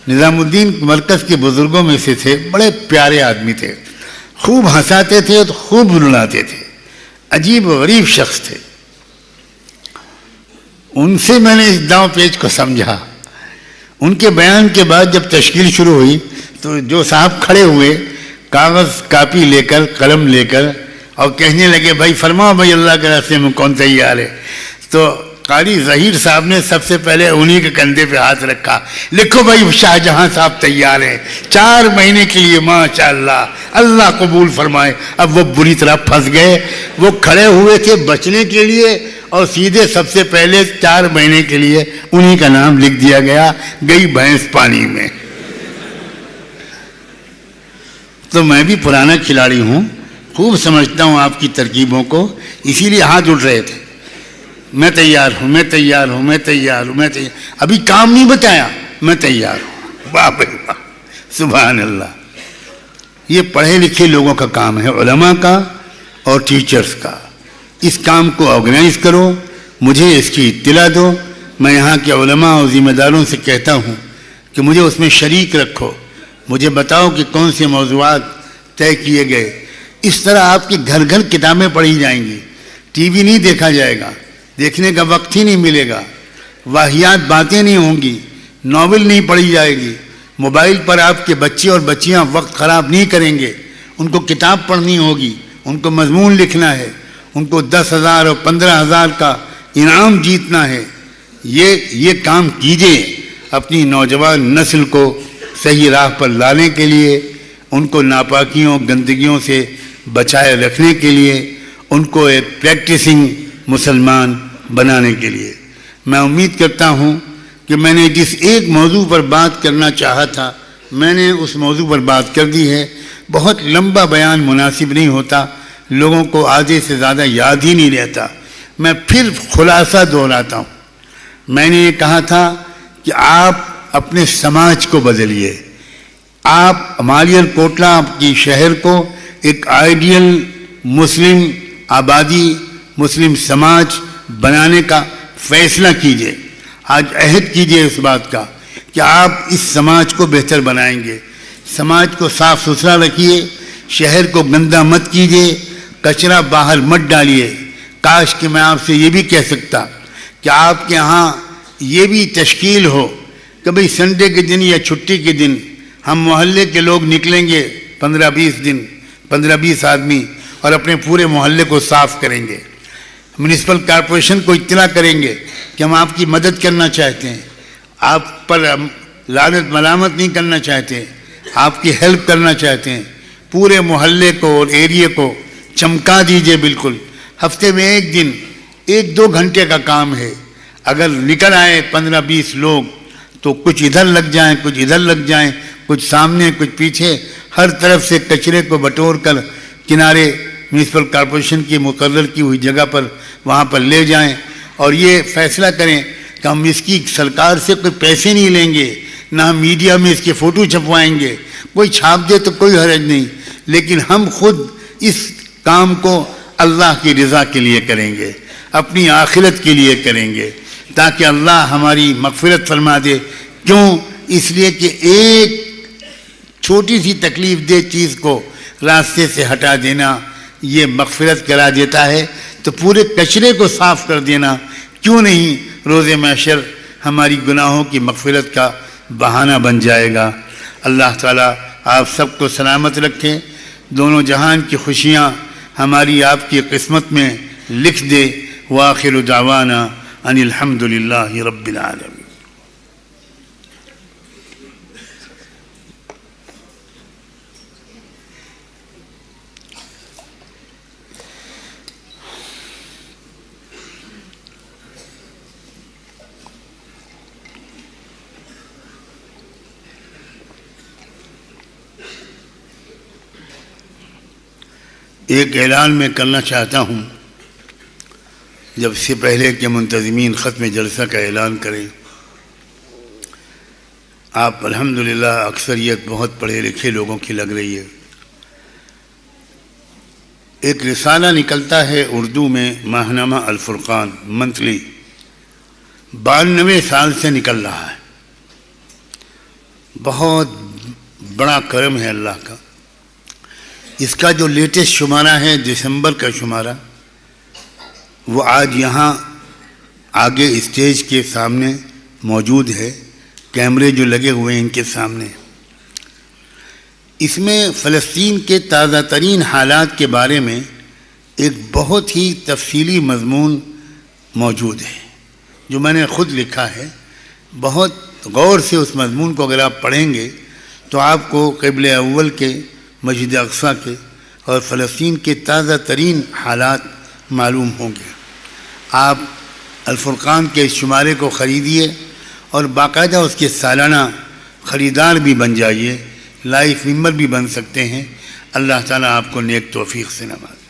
نظام الدین مرکز کے بزرگوں میں سے تھے، بڑے پیارے آدمی تھے، خوب ہنساتے تھے اور خوب رلاتے تھے، عجیب و غریب شخص تھے۔ ان سے میں نے اس داؤ پیچ کو سمجھا۔ ان کے بیان کے بعد جب تشکیل شروع ہوئی تو جو صاحب کھڑے ہوئے کاغذ کاپی لے کر، قلم لے کر، اور کہنے لگے بھائی فرماؤ بھائی اللہ کے راستے میں کون تیار ہے، تو قاری ظہیر صاحب نے سب سے پہلے انہی کے کندھے پہ ہاتھ رکھا، لکھو بھائی شاہجہاں صاحب تیار ہیں 4 مہینے کے لیے، ماشاءاللہ اللہ قبول فرمائے۔ اب وہ بری طرح پھنس گئے، وہ کھڑے ہوئے تھے بچنے کے لیے اور سیدھے سب سے پہلے 4 مہینے کے لیے انہی کا نام لکھ دیا گیا، گئی بھینس پانی میں۔ تو میں بھی پرانا کھلاڑی ہوں، خوب سمجھتا ہوں آپ کی ترکیبوں کو، اسی لیے ہاتھ اٹھ رہے تھے، میں تیار ہوں، میں تیار ہوں، میں تیار ہوں، میں تیار، ابھی کام نہیں بتایا، میں تیار ہوں۔ واہ بھائی واہ، سبحان اللہ۔ یہ پڑھے لکھے لوگوں کا کام ہے، علماء کا اور ٹیچرز کا۔ اس کام کو آرگنائز کرو، مجھے اس کی اطلاع دو، میں یہاں کے علماء اور ذمہ داروں سے کہتا ہوں کہ مجھے اس میں شریک رکھو، مجھے بتاؤ کہ کون سے موضوعات طے کیے گئے۔ اس طرح آپ کے گھر گھر کتابیں پڑھی جائیں گی، ٹی وی نہیں دیکھا جائے گا، دیکھنے کا وقت ہی نہیں ملے گا، واہیات باتیں نہیں ہوں گی، ناول نہیں پڑھی جائے گی، موبائل پر آپ کے بچے اور بچیاں وقت خراب نہیں کریں گے، ان کو کتاب پڑھنی ہوگی، ان کو مضمون لکھنا ہے، ان کو 10,000 اور 15,000 کا انعام جیتنا ہے۔ یہ کام کیجئے اپنی نوجوان نسل کو صحیح راہ پر لانے کے لیے، ان کو ناپاکیوں گندگیوں سے بچائے رکھنے کے لیے، ان کو ایک پریکٹسنگ مسلمان بنانے کے لیے۔ میں امید کرتا ہوں کہ میں نے جس ایک موضوع پر بات کرنا چاہا تھا میں نے اس موضوع پر بات کر دی ہے۔ بہت لمبا بیان مناسب نہیں ہوتا، لوگوں کو آدھے سے زیادہ یاد ہی نہیں رہتا۔ میں پھر خلاصہ دہراتا ہوں. میں نے یہ کہا تھا کہ آپ اپنے سماج کو بدلیے. آپ مالیل کوٹلہ آپ کی شہر کو ایک آئیڈیل مسلم آبادی، مسلم سماج بنانے کا فیصلہ کیجئے. آج عہد کیجئے اس بات کا کہ آپ اس سماج کو بہتر بنائیں گے. سماج کو صاف ستھرا رکھیے، شہر کو گندا مت کیجئے، کچرا باہر مت ڈالیے. کاش کہ میں آپ سے یہ بھی کہہ سکتا کہ آپ کے ہاں یہ بھی تشکیل ہو کہ بھئی سنڈے کے دن یا چھٹی کے دن ہم محلے کے لوگ نکلیں گے 15-20 آدمی اور اپنے پورے محلے کو صاف کریں گے. میونسپل کارپوریشن کو اطلاع کریں گے کہ ہم آپ کی مدد کرنا چاہتے ہیں، آپ پر لعنت ملامت نہیں کرنا چاہتے، آپ کی ہیلپ کرنا چاہتے ہیں. پورے محلے کو اور ایریے کو چمکا دیجئے. بالکل ہفتے میں ایک دن 1-2 گھنٹے کا کام ہے. اگر نکل آئے 15-20 لوگ تو کچھ ادھر لگ جائیں، کچھ ادھر لگ جائیں، کچھ سامنے کچھ پیچھے، ہر طرف سے کچرے کو بٹور کر کنارے میونسپل کارپوریشن کی مقرر کی ہوئی جگہ پر وہاں پر لے جائیں اور یہ فیصلہ کریں کہ ہم اس کی سرکار سے کوئی پیسے نہیں لیں گے، نہ ہم میڈیا میں اس کے فوٹو چھپوائیں گے. کوئی چھاپ دے تو کوئی حرج نہیں، لیکن ہم خود اس کام کو اللہ کی رضا کے لیے کریں گے، اپنی آخرت کے لیے کریں گے، تاکہ اللہ ہماری مغفرت فرما دے. کیوں؟ اس لیے کہ ایک چھوٹی سی تکلیف دہ چیز کو راستے سے ہٹا دینا یہ مغفرت کرا دیتا ہے. تو پورے کچرے کو صاف کر دینا کیوں نہیں روز محشر ہماری گناہوں کی مغفرت کا بہانہ بن جائے گا. اللہ تعالیٰ آپ سب کو سلامت رکھیں، دونوں جہان کی خوشیاں ہماری آپ کی قسمت میں لکھ دے. وآخر دعوانا ان الحمد للہ رب العالمین. ایک اعلان میں کرنا چاہتا ہوں جب سے پہلے کہ منتظمین ختم جلسہ کا اعلان کریں. آپ الحمدللہ اکثریت بہت پڑھے لکھے لوگوں کی لگ رہی ہے. ایک رسالہ نکلتا ہے اردو میں ماہنامہ الفرقان منتھلی، 92 سال سے نکل رہا ہے. بہت بڑا کرم ہے اللہ کا. اس کا جو لیٹسٹ شمارہ ہے دسمبر کا شمارہ، وہ آج یہاں آگے اسٹیج کے سامنے موجود ہے. کیمرے جو لگے ہوئے ہیں ان کے سامنے. اس میں فلسطین کے تازہ ترین حالات کے بارے میں ایک بہت ہی تفصیلی مضمون موجود ہے جو میں نے خود لکھا ہے. بہت غور سے اس مضمون کو اگر آپ پڑھیں گے تو آپ کو قبلہ اول کے، مسجد اقصیٰ کے اور فلسطین کے تازہ ترین حالات معلوم ہوں گے. آپ الفرقان کے اس شمارے کو خریدیے اور باقاعدہ اس کے سالانہ خریدار بھی بن جائیے، لائف ممبر بھی بن سکتے ہیں. اللہ تعالیٰ آپ کو نیک توفیق سے نوازے.